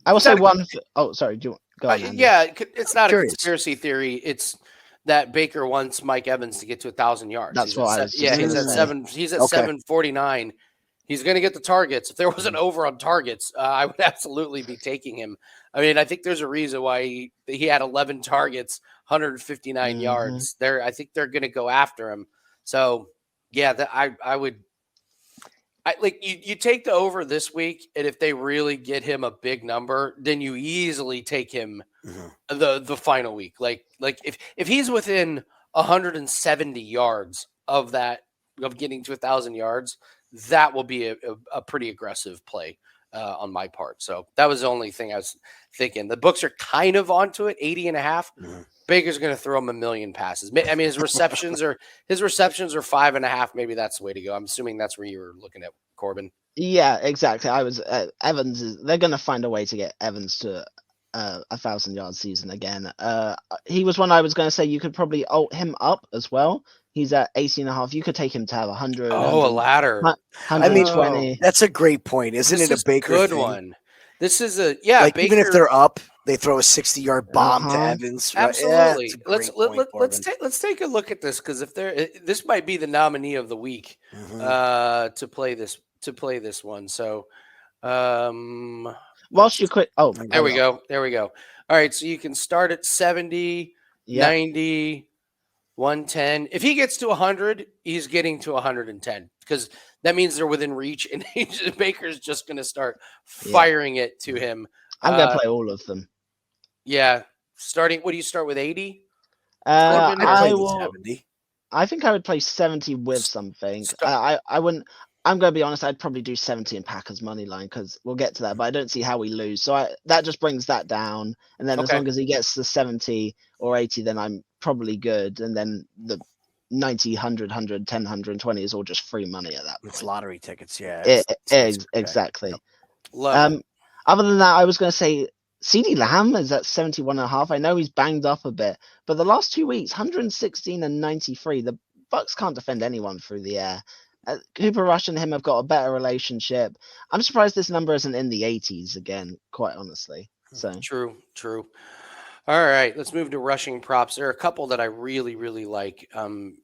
I will say one. Sorry. Do you go on, yeah, it's not a conspiracy theory. It's that Baker wants Mike Evans to get to 1,000 yards. That's what I was. Yeah, he's at 749. He's going to get the targets. If there was an over on targets, I would absolutely be taking him. I mean, I think there's a reason why he had 11 targets, 159 yards. I think they're going to go after him. So, yeah, I would. You take the over this week, and if they really get him a big number, then you easily take him the final week. Like if he's within 170 yards of getting to 1,000 yards, that will be a pretty aggressive play on my part. So that was the only thing I was thinking. The books are kind of onto it, 80.5. Baker's going to throw him 1,000,000 passes. I mean, his receptions are 5.5. Maybe that's the way to go. I'm assuming that's where you were looking at, Corbin. Yeah, exactly. I was Evans. They're going to find a way to get Evans to 1,000-yard season again. He was one I was going to say you could probably alt him up as well. He's at 80.5. You could take him to have 100. Oh, a ladder. 120. That's a great point. Isn't it a Baker good thing? One? This is Baker, even if they're up, they throw a 60-yard bomb to Evans. Right? Absolutely. Yeah, let's take a look at this, because this might be the nominee of the week to play this one. So whilst you quit, there we go. All right, so you can start at 70, 90, 110. If he gets to 100, he's getting to 110, because that means they're within reach, and Baker's just going to start firing it to him. I'm going to play all of them. Yeah. What do you start with, 80? Corbin, I I play the will. 70. I think I would play 70 with something. I wouldn't. I'm going to be honest. I'd probably do 70 in Packers money line because we'll get to that. But I don't see how we lose. So that just brings that down. And then as Okay. long as he gets to 70 or 80, then I'm probably good. And then the 90, 100, 110, 120 is all just free money at that point. It's lottery tickets, yeah. Exactly. Yep. Love it. Other than that, I was going to say CeeDee Lamb is at 71.5. I know he's banged up a bit, but the last 2 weeks, 116 and 93. The Bucks can't defend anyone through the air. Cooper Rush and him have got a better relationship. I'm surprised this number isn't in the 80s again, quite honestly. So True. All right, let's move to rushing props. There are a couple that I really, really like in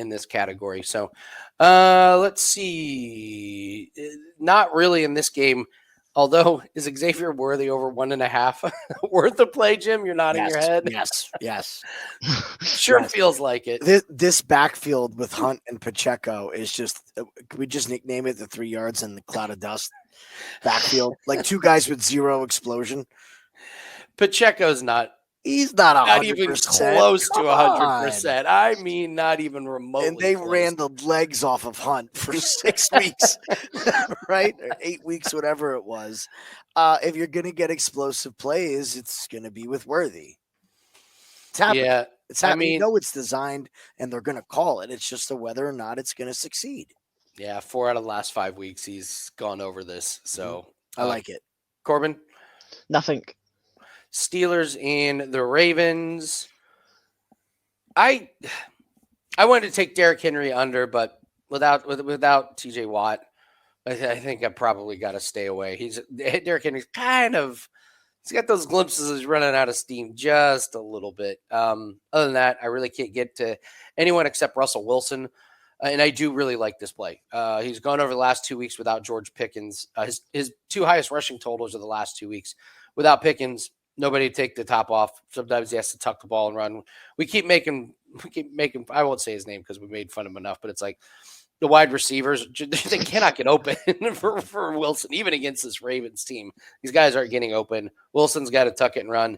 this category. So let's see. Not really in this game, although is Xavier Worthy over 1.5 worth the play, Jim? You're nodding your head. Yes. Sure Yes. feels like it. This backfield with Hunt and Pacheco is just, can we just nickname it the 3 yards in the cloud of dust backfield? Like 2 guys with 0 explosion. Pacheco's He's not 100%. not even close to Come 100%. I mean, not even remotely. And they close. ran the legs off of Hunt for 6 weeks, right? Or 8 weeks, whatever it was. If you're going to get explosive plays, it's going to be with Worthy. It's happening. Yeah, It's happening. I mean, It's designed, and they're going to call it. It's just whether or not it's going to succeed. yeah. 4 out of the last 5 weeks, he's gone over this. So I like it. Corbin, nothing. Steelers and the Ravens. I wanted to take Derrick Henry under, but without TJ Watt, I think I probably got to stay away. Derrick Henry's he's got those glimpses of he's running out of steam just a little bit. Other than that, I really can't get to anyone except Russell Wilson. And I do really like this play. He's gone over the last 2 weeks without George Pickens. His 2 highest rushing totals are the last 2 weeks. Without Pickens, nobody take the top off. Sometimes he has to tuck the ball and run. We keep making. I won't say his name because we made fun of him enough, but it's like the wide receivers, they cannot get open for Wilson, even against this Ravens team. These guys aren't getting open. Wilson's got to tuck it and run.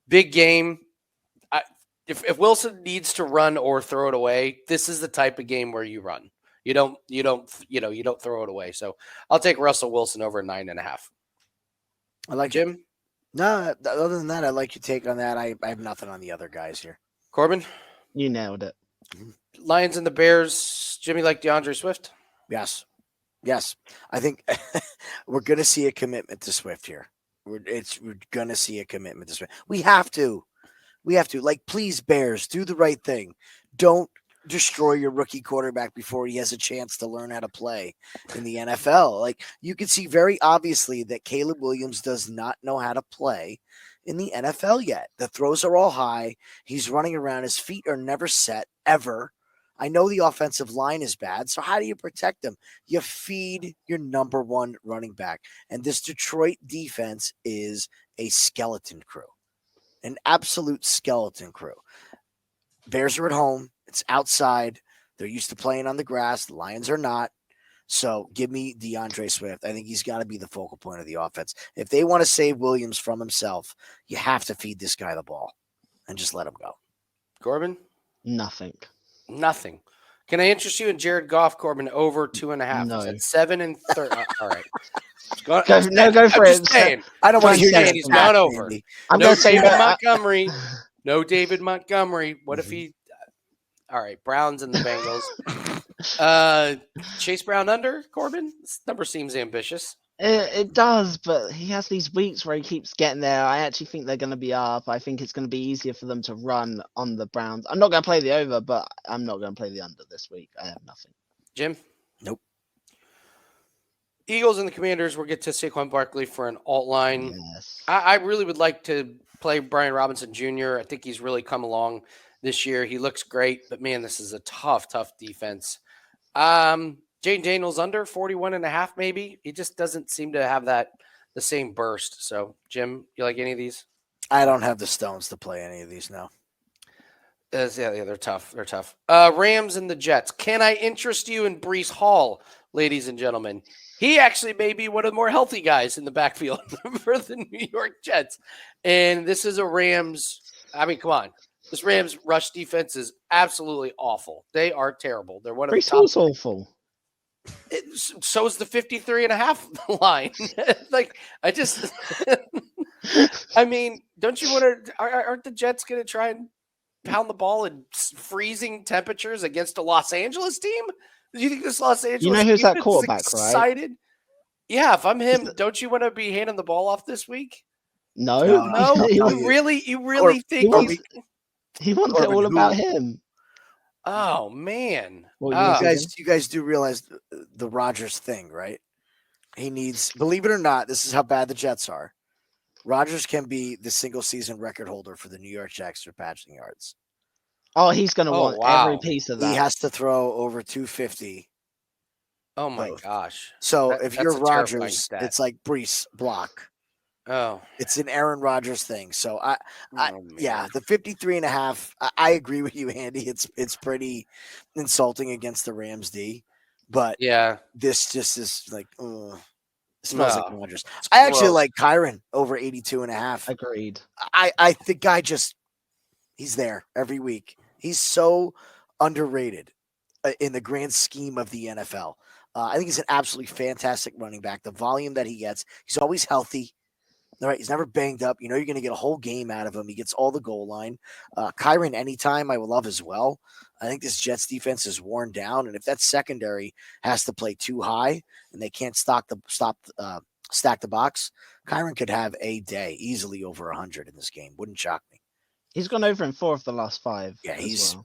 Big game. If Wilson needs to run or throw it away, this is the type of game where you run. You don't throw it away. So I'll take Russell Wilson over 9.5. I like Jim. it. No, other than that, I like your take on that. I have nothing on the other guys here. Corbin. You nailed it. Lions and the Bears. Jimmy like DeAndre Swift. Yes. I think we're going to see a commitment to Swift here. We're going to see a commitment to Swift. We have to. Like, please, Bears, do the right thing. Don't destroy your rookie quarterback before he has a chance to learn how to play in the NFL. Like, you can see very obviously that Caleb Williams does not know how to play in the NFL yet. The throws are all high. He's running around. His feet are never set, ever. I know the offensive line is bad, so how do you protect them? You feed your number one running back. And this Detroit defense is a skeleton crew, an absolute skeleton crew. Bears are at home. It's outside. They're used to playing on the grass. The Lions are not. So give me DeAndre Swift. I think he's got to be the focal point of the offense. If they want to save Williams from himself, you have to feed this guy the ball and just let him go. Corbin? Nothing. Can I interest you in Jared Goff, Corbin, over 2.5? No. It's at 7 and 30. All right. Go for it. Saying, I don't want to hear saying that. he's gone over. Andy. I'm No going to say David that. Montgomery. No David Montgomery. What if he? All right, Browns and the Bengals. Chase Brown under, Corbin? This number seems ambitious. It does, but he has these weeks where he keeps getting there. I actually think they're going to be up. I think it's going to be easier for them to run on the Browns. I'm not going to play the over, but I'm not going to play the under this week. I have nothing. Jim? Nope. Eagles and the Commanders. We'll get to Saquon Barkley for an alt line. Yes. I really would like to play Brian Robinson Jr. I think he's really come along this year. He looks great, but man, this is a tough defense. Jane Daniels under 41.5, maybe. He just doesn't seem to have the same burst. So, Jim, you like any of these? I don't have the stones to play any of these now. Yeah, they're tough. They're tough. Rams and the Jets. Can I interest you in Breece Hall, ladies and gentlemen? He actually may be one of the more healthy guys in the backfield for the New York Jets. And this is a Rams. I mean, come on. This Rams rush defense is absolutely awful. They are terrible. They're one of the Brees top. Hall's awful. So is the 53.5 line. Like, I mean, don't you want to? Aren't the Jets going to try and pound the ball in freezing temperatures against a Los Angeles team? Do you think this Los Angeles You know who's that team is quarterback, right? excited? Yeah, if I'm him, don't you want to be handing the ball off this week? No, No, he, you really think he wants it Corbin, all who- about him. Oh man. What were you gonna say, Jim? You guys do realize the Rodgers thing, right? He needs, believe it or not, this is how bad the Jets are. Rodgers can be the single season record holder for the New York Jets for passing yards. Oh, he's going to Oh, want wow. every piece of that. He has to throw over 250. Oh my both. gosh. So That- if that's you're a terrifying Rodgers, stat. it's like Brees block. Oh. It's an Aaron Rodgers thing. So Oh, yeah, man. the 53.5. I agree with you, Andy. It's pretty insulting against the Rams D, but Yeah. this just is like, it smells like No. Rodgers. It's I actually gross. like Kyron over 82.5. Agreed. I think guy he's there every week. He's so underrated in the grand scheme of the NFL. I think he's an absolutely fantastic running back. The volume that he gets, he's always healthy. All right, he's never banged up. You know, you're going to get a whole game out of him. He gets all the goal line. Kyron, anytime, I will love as well. I think this Jets defense is worn down, and if that secondary has to play too high and they can't stack the box, Kyron could have a day easily over 100 in this game. Wouldn't shock me. He's gone over in 4 of the last 5. Yeah, He's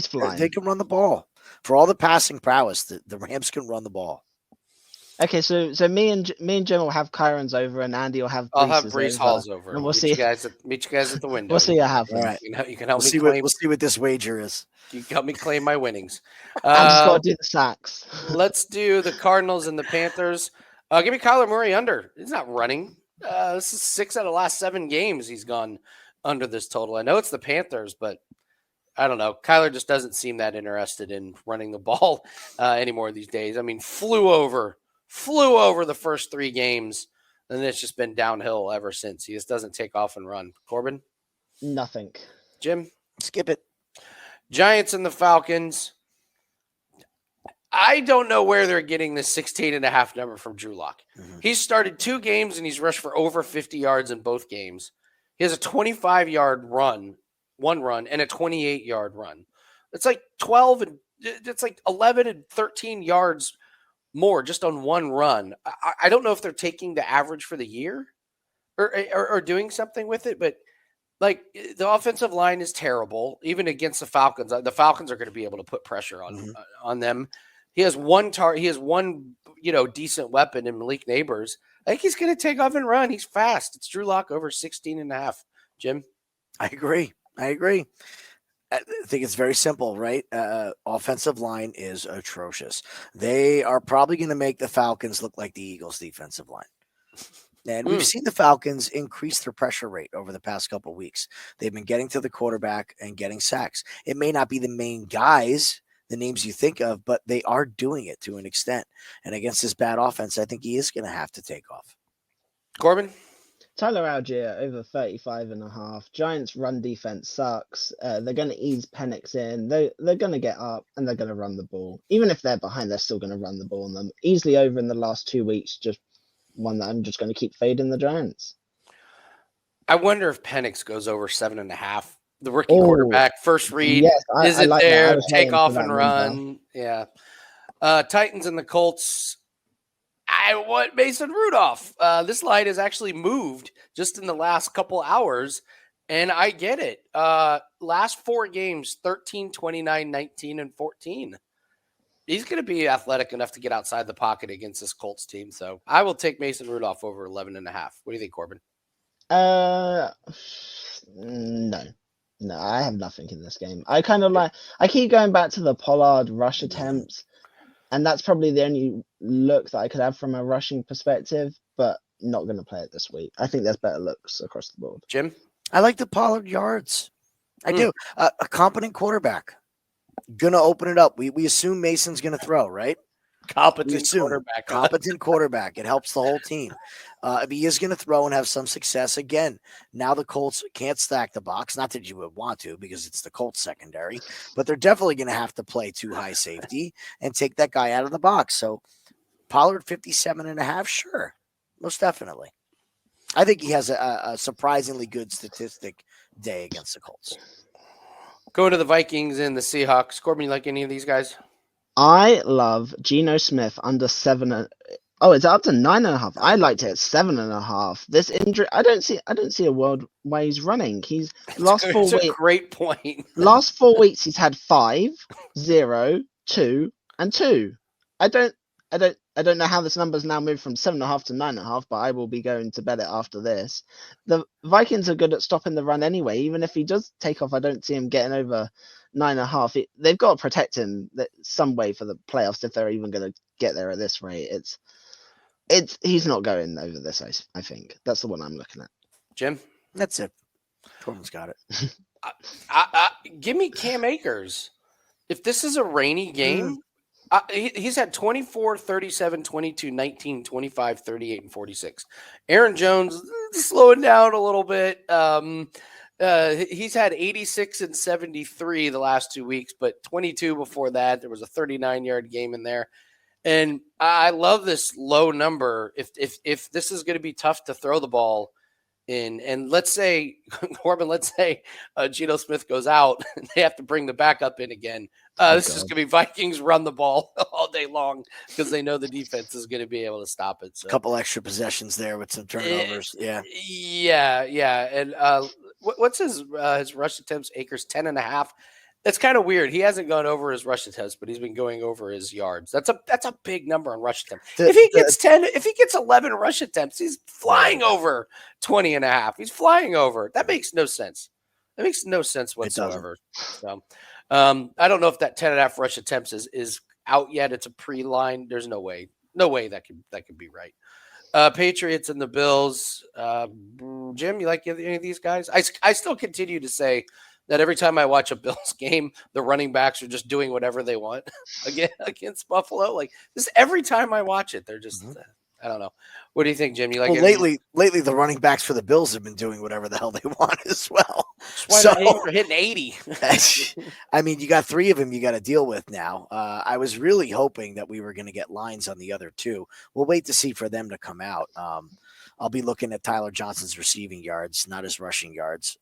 flying. They can run the ball. For all the passing prowess, the Rams can run the ball. Okay, so me and Jim will have Kyron's over, and Andy will have. I'll have Brees Brees Hall's over. and we'll meet see. You guys meet you guys at the window. We'll see what happens. All right. You can help We'll me see claim. we'll see what this wager is. You can help me claim my winnings. I've just got to do the sacks. Let's do the Cardinals and the Panthers. Give me Kyler Murray under. He's not running. This is 6 out of the last 7 games he's gone under this total. I know it's the Panthers, but I don't know. Kyler just doesn't seem that interested in running the ball anymore these days. I mean, flew over the first 3 games, and it's just been downhill ever since. He just doesn't take off and run. Corbin? Nothing. Jim? Skip it. Giants and the Falcons. I don't know where they're getting this 16.5 number from Drew Lock. Mhm. He's started 2 games and he's rushed for over 50 yards in both games. He has a 25-yard run, 1 run, and a 28-yard run. It's like 11 and 13 yards more just on 1 run. I don't know if they're taking the average for the year or doing something with it, but like the offensive line is terrible, even against the Falcons. The Falcons are going to be able to put pressure on them. He has one decent weapon in Malik Neighbors. I think he's going to take off and run. He's fast. It's Drew Lock over 16.5. Jim? I agree. I think it's very simple, right? Offensive line is atrocious. They are probably going to make the Falcons look like the Eagles' defensive line. And we've seen the Falcons increase their pressure rate over the past couple of weeks. They've been getting to the quarterback and getting sacks. It may not be the main guys, the names you think of, but they are doing it to an extent. And against this bad offense, I think he is going to have to take off. Corbin? Tyler Algier over 35.5. Giants run defense sucks. They're going to ease Penix in. They're going to get up and they're going to run the ball. Even if they're behind, they're still going to run the ball on them. Easily over in the last 2 weeks. Just one that I'm just going to keep fading the Giants. I wonder if Penix goes over 7.5. The rookie quarterback, first read, yes, is I it like there? that. Take off that and number. run. Yeah. Titans and the Colts. I want Mason Rudolph. This line has actually moved just in the last couple hours, and I get it. Last 4 games, 13, 29, 19, and 14. He's going to be athletic enough to get outside the pocket against this Colts team. So I will take Mason Rudolph over 11.5. What do you think, Corbin? No, I have nothing in this game. I keep going back to the Pollard rush attempts, and that's probably the only look that I could have from a rushing perspective, but not going to play it this week. I think there's better looks across the board. Jim? I like the Pollard yards. I do. A competent quarterback. Going to open it up. We assume Mason's going to throw, right? Competent soon. quarterback. Competent quarterback. It helps the whole team. If he is going to throw and have some success again, now the Colts can't stack the box. Not that you would want to because it's the Colts secondary, but they're definitely going to have to play too high safety and take that guy out of the box. So Pollard 57.5, sure, most definitely. I think he has a surprisingly good statistic day against the Colts. Go to the Vikings and the Seahawks. Corbin, you like any of these guys? I love Geno Smith under 7. Oh, it's up to 9.5. I liked it at 7.5. This injury, I don't see a world where he's running. He's last 4 It's a weeks. great point. Last 4 weeks, he's had 5, 0, 2, and 2. I don't know how this number's now moved from 7.5 to 9.5, but I will be going to bet it after this. The Vikings are good at stopping the run anyway. Even if he does take off, I don't see him getting over 9.5. They've got to protect him some way for the playoffs if they're even going to get there at this rate. He's not going over this. I think that's the one I'm looking at. Jim, That's it. Corbin's got it. give me Cam Akers. If this is a rainy game, he's had 24, 37, 22, 19, 25, 38, and 46. Aaron Jones slowing down a little bit. He's had 86 and 73 the last 2 weeks, but 22 before that. There was a 39-yard game in there. And I love this low number. If this is going to be tough to throw the ball in, and let's say, Corbin, Geno Smith goes out and they have to bring the backup in again. This is going to be Vikings run the ball all day long because they know the defense is going to be able to stop it. So. A couple extra possessions there with some turnovers. Yeah. And what's his rush attempts? Akers 10.5. That's kind of weird. He hasn't gone over his rush attempts, but he's been going over his yards. That's a big number on rush attempts. If he gets 11 rush attempts, he's flying over 20.5. He's flying over. That makes no sense. That makes no sense whatsoever. So, I don't know if that 10.5 rush attempts is out yet. It's a pre-line. There's no way that could be right. Patriots and the Bills. Jim, you like any of these guys? I still continue to say that every time I watch a Bills game, the running backs are just doing whatever they want against Buffalo. Like this, every time I watch it, they're just, I don't know. What do you think, Jim? You like lately the running backs for the Bills have been doing whatever the hell they want as well. That's why they're hitting 80. I mean, you got 3 of them you got to deal with now. I was really hoping that we were going to get lines on the other 2. We'll wait to see for them to come out. I'll be looking at Tyler Johnson's receiving yards, not his rushing yards.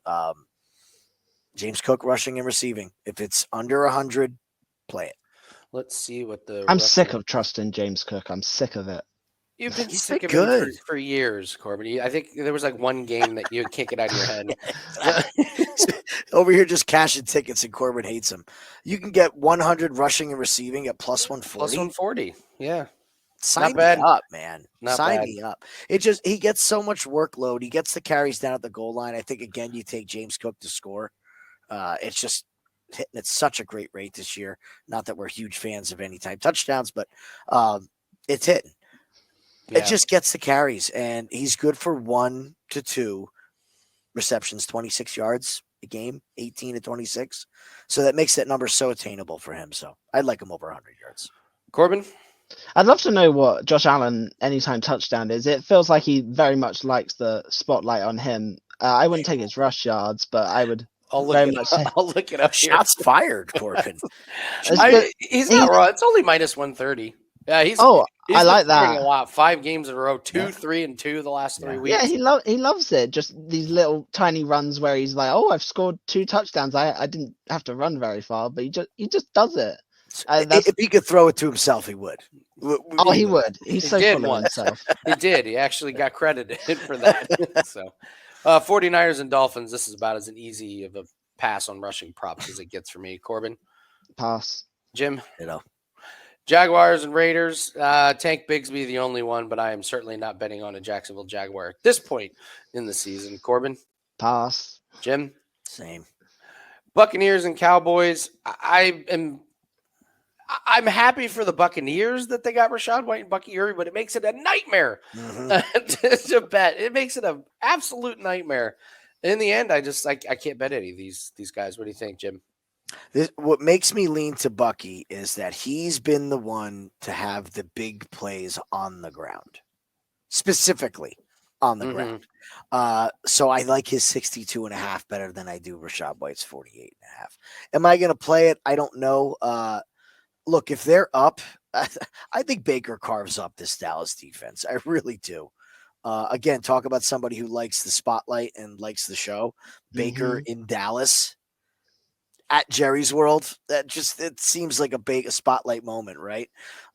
James Cook rushing and receiving. If it's under 100, play it. Let's see what I'm sick of trusting James Cook. I'm sick of it. You've been sick of him for years, Corbin. I think there was like one game that you can't get out of your head. Over here just cashing tickets and Corbin hates him. You can get 100 rushing and receiving at plus 140. Plus 140, yeah. Sign me up, man. Sign me up. He gets so much workload. He gets the carries down at the goal line. I think, again, you take James Cook to score. It's just hitting at such a great rate this year. Not that we're huge fans of any type touchdowns, but it's hitting. Yeah. It just gets the carries, and he's good for 1 to 2 receptions, 26 yards a game, 18 to 26. So that makes that number so attainable for him. So I'd like him over 100 yards. Corbin? I'd love to know what Josh Allen anytime touchdown is. It feels like he very much likes the spotlight on him. I wouldn't take his rush yards, but I would. I'll look it up. Shots fired, Corbin. He's not wrong. It's only minus 130. Yeah, he's I like that a lot. 5 games in a row, 2, 3, and 2 the last 3 weeks. Yeah, he loves it. Just these little tiny runs where he's like, "Oh, I've scored 2 touchdowns. I didn't have to run very far, but he just does it." If he could throw it to himself, he would. He would. He's so full of himself. He did. He actually got credited for that. So. 49ers and Dolphins, this is about as an easy of a pass on rushing props as it gets for me. Corbin? Pass. Jim? Jaguars and Raiders. Tank Bigsby the only one, but I am certainly not betting on a Jacksonville Jaguar at this point in the season. Corbin? Pass. Jim? Same. Buccaneers and Cowboys. I'm happy for the Buccaneers that they got Rachaad White and Bucky Uri, but it makes it a nightmare to bet. It makes it an absolute nightmare. In the end, I can't bet any of these guys. What do you think, Jim? What makes me lean to Bucky is that he's been the one to have the big plays on the ground, specifically on the ground. So I like his 62.5 better than I do Rashad White's 48.5. Am I going to play it? I don't know. Look, if they're up, I think Baker carves up this Dallas defense. I really do. Again, talk about somebody who likes the spotlight and likes the show. Baker in Dallas at Jerry's World. It seems like a spotlight moment, right?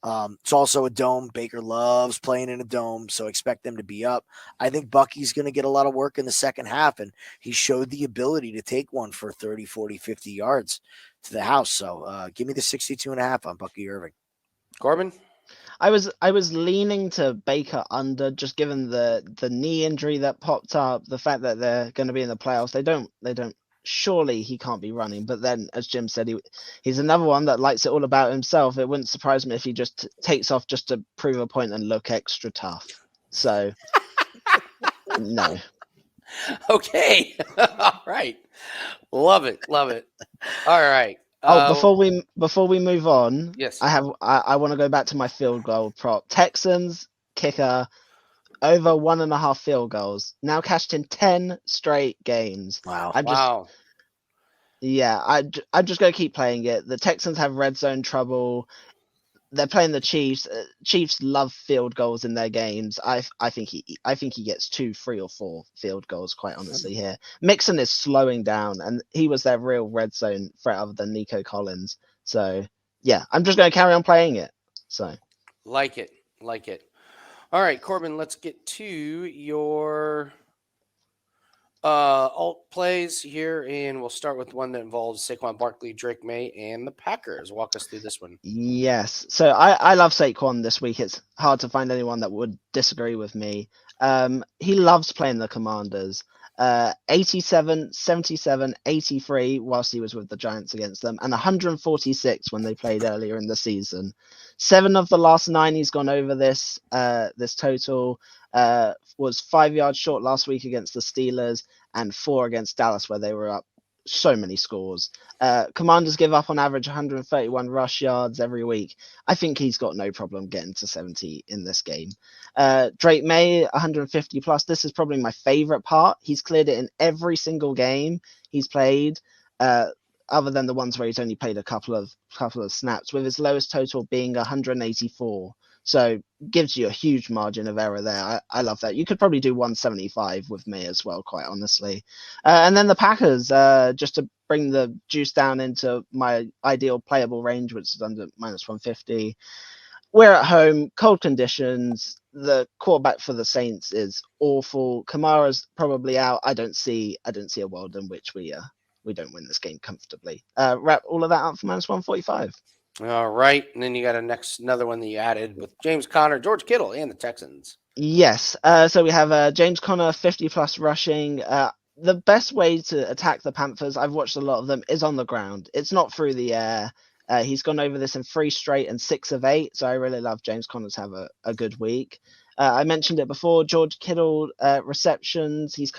It's also a dome. Baker loves playing in a dome, so expect them to be up. I think Bucky's going to get a lot of work in the second half, and he showed the ability to take one for 30, 40, 50 yards to the house. So give me the 62.5 on Bucky Irving. Corbin? I was leaning to Baker under, just given the knee injury that popped up, the fact that they're going to be in the playoffs. They don't. Surely he can't be running. But then, as Jim said, he's another one that likes it all about himself. It wouldn't surprise me if he just takes off just to prove a point and look extra tough. So, no. Okay. All right. Love it. All right. Before we move on, yes, I want to go back to my field goal prop. Texans kicker over 1.5 field goals. Now cashed in 10 straight games. Wow. Wow. Yeah, I'm just going to keep playing it. The Texans have red zone trouble. They're playing the Chiefs. Chiefs love field goals in their games. I think he gets 2, 3, or 4 field goals, quite honestly, here. Mixon is slowing down, and he was their real red zone threat other than Nico Collins. So, yeah, I'm just going to carry on playing it. So, like it. All right, Corbin, let's get to your alt plays here, and we'll start with one that involves Saquon Barkley, Drake May, and the Packers. Walk us through this one. Yes. So I love Saquon this week. It's hard to find anyone that would disagree with me. He loves playing the Commanders. 87, 77, 83 whilst he was with the Giants against them, and 146 when they played earlier in the season. 7 of the last 9 he's gone over this total. Was 5 yards short last week against the Steelers and 4 against Dallas, where they were up so many scores. Commanders give up on average 131 rush yards every week. I think he's got no problem getting to 70 in this game. Drake May, 150 plus. This is probably my favorite part. He's cleared it in every single game he's played, other than the ones where he's only played a couple of snaps, with his lowest total being 184. So gives you a huge margin of error there. I love that. You could probably do 175 with me as well, quite honestly. And then the Packers, just to bring the juice down into my ideal playable range, which is under -150. We're at home, cold conditions. The quarterback for the Saints is awful. Kamara's probably out. I don't see a world in which we don't win this game comfortably. Wrap all of that up for -145. All right, and then you got another one that you added with James Conner, George Kittle, and the Texans. Yes. So we have James Conner, 50 plus rushing. The best way to attack the Panthers, I've watched a lot of them, is on the ground. It's not through the air. He's gone over this in 3 straight and 6 of 8. So I really love James Conner to have a good week. I mentioned it before, George Kittle receptions. He's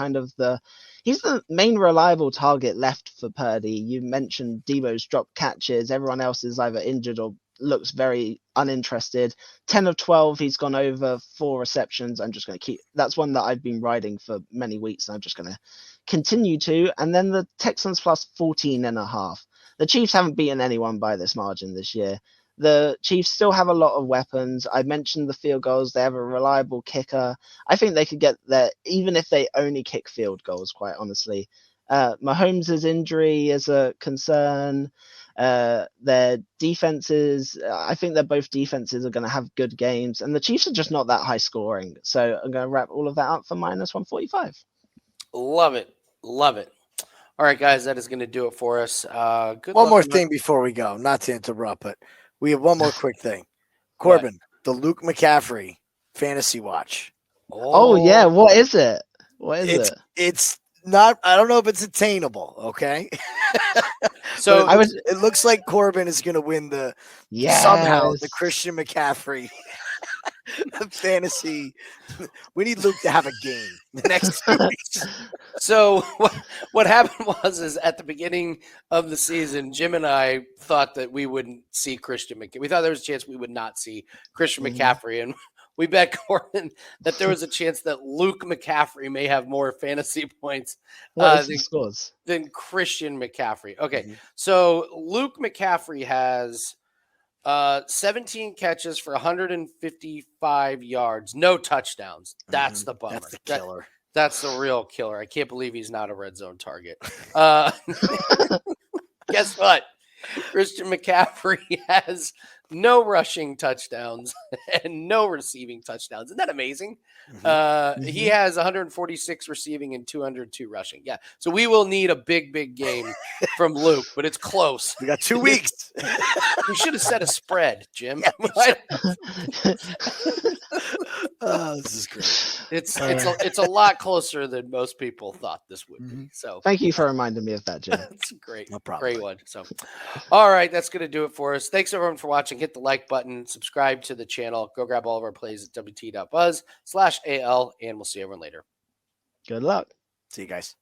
the main reliable target left for Purdy. You mentioned Debo's drop catches. Everyone else is either injured or looks very uninterested. 10 of 12, he's gone over 4 receptions. I'm just going to keep. That's one that I've been riding for many weeks, and I'm just going to continue to. And then the Texans plus 14.5. The Chiefs haven't beaten anyone by this margin this year. The Chiefs still have a lot of weapons. I mentioned the field goals. They have a reliable kicker. I think they could get there even if they only kick field goals, quite honestly. Mahomes' injury is a concern. Their defenses, I think they're both defenses are going to have good games. And the Chiefs are just not that high scoring. So I'm going to wrap all of that up for -145. Love it. All right, guys, that is going to do it for us. One more thing before we go, not to interrupt, but we have one more quick thing. Corbin, the Luke McCaffrey fantasy watch. Oh yeah, what is it? It's not. I don't know if it's attainable. Okay. So it looks like Corbin is going to win somehow the Christian McCaffrey fantasy. We need Luke to have a game the next 2 weeks. So what happened is at the beginning of the season, Jim and I thought that we wouldn't see Christian McCaffrey. We thought there was a chance we would not see Christian McCaffrey, and we bet Corbin that there was a chance that Luke McCaffrey may have more fantasy points than Christian McCaffrey. Okay, so Luke McCaffrey has 17 catches for 155 yards, no touchdowns. That's the bummer. That's the killer. That's the real killer. I can't believe he's not a red zone target. Guess what? Christian McCaffrey has no rushing touchdowns and no receiving touchdowns. Isn't that amazing? He has 146 receiving and 202 rushing. Yeah. So we will need a big game from Luke, but it's close. We got 2 weeks. We should have set a spread, Jim. Oh, this is great. It's a lot closer than most people thought this would be. So thank you for reminding me of that, Jim. It's great. No problem. Great one. So, all right, that's going to do it for us. Thanks everyone for watching. Hit the like button, subscribe to the channel, go grab all of our plays at wt.buzz/AL, and we'll see everyone later. Good luck. See you guys.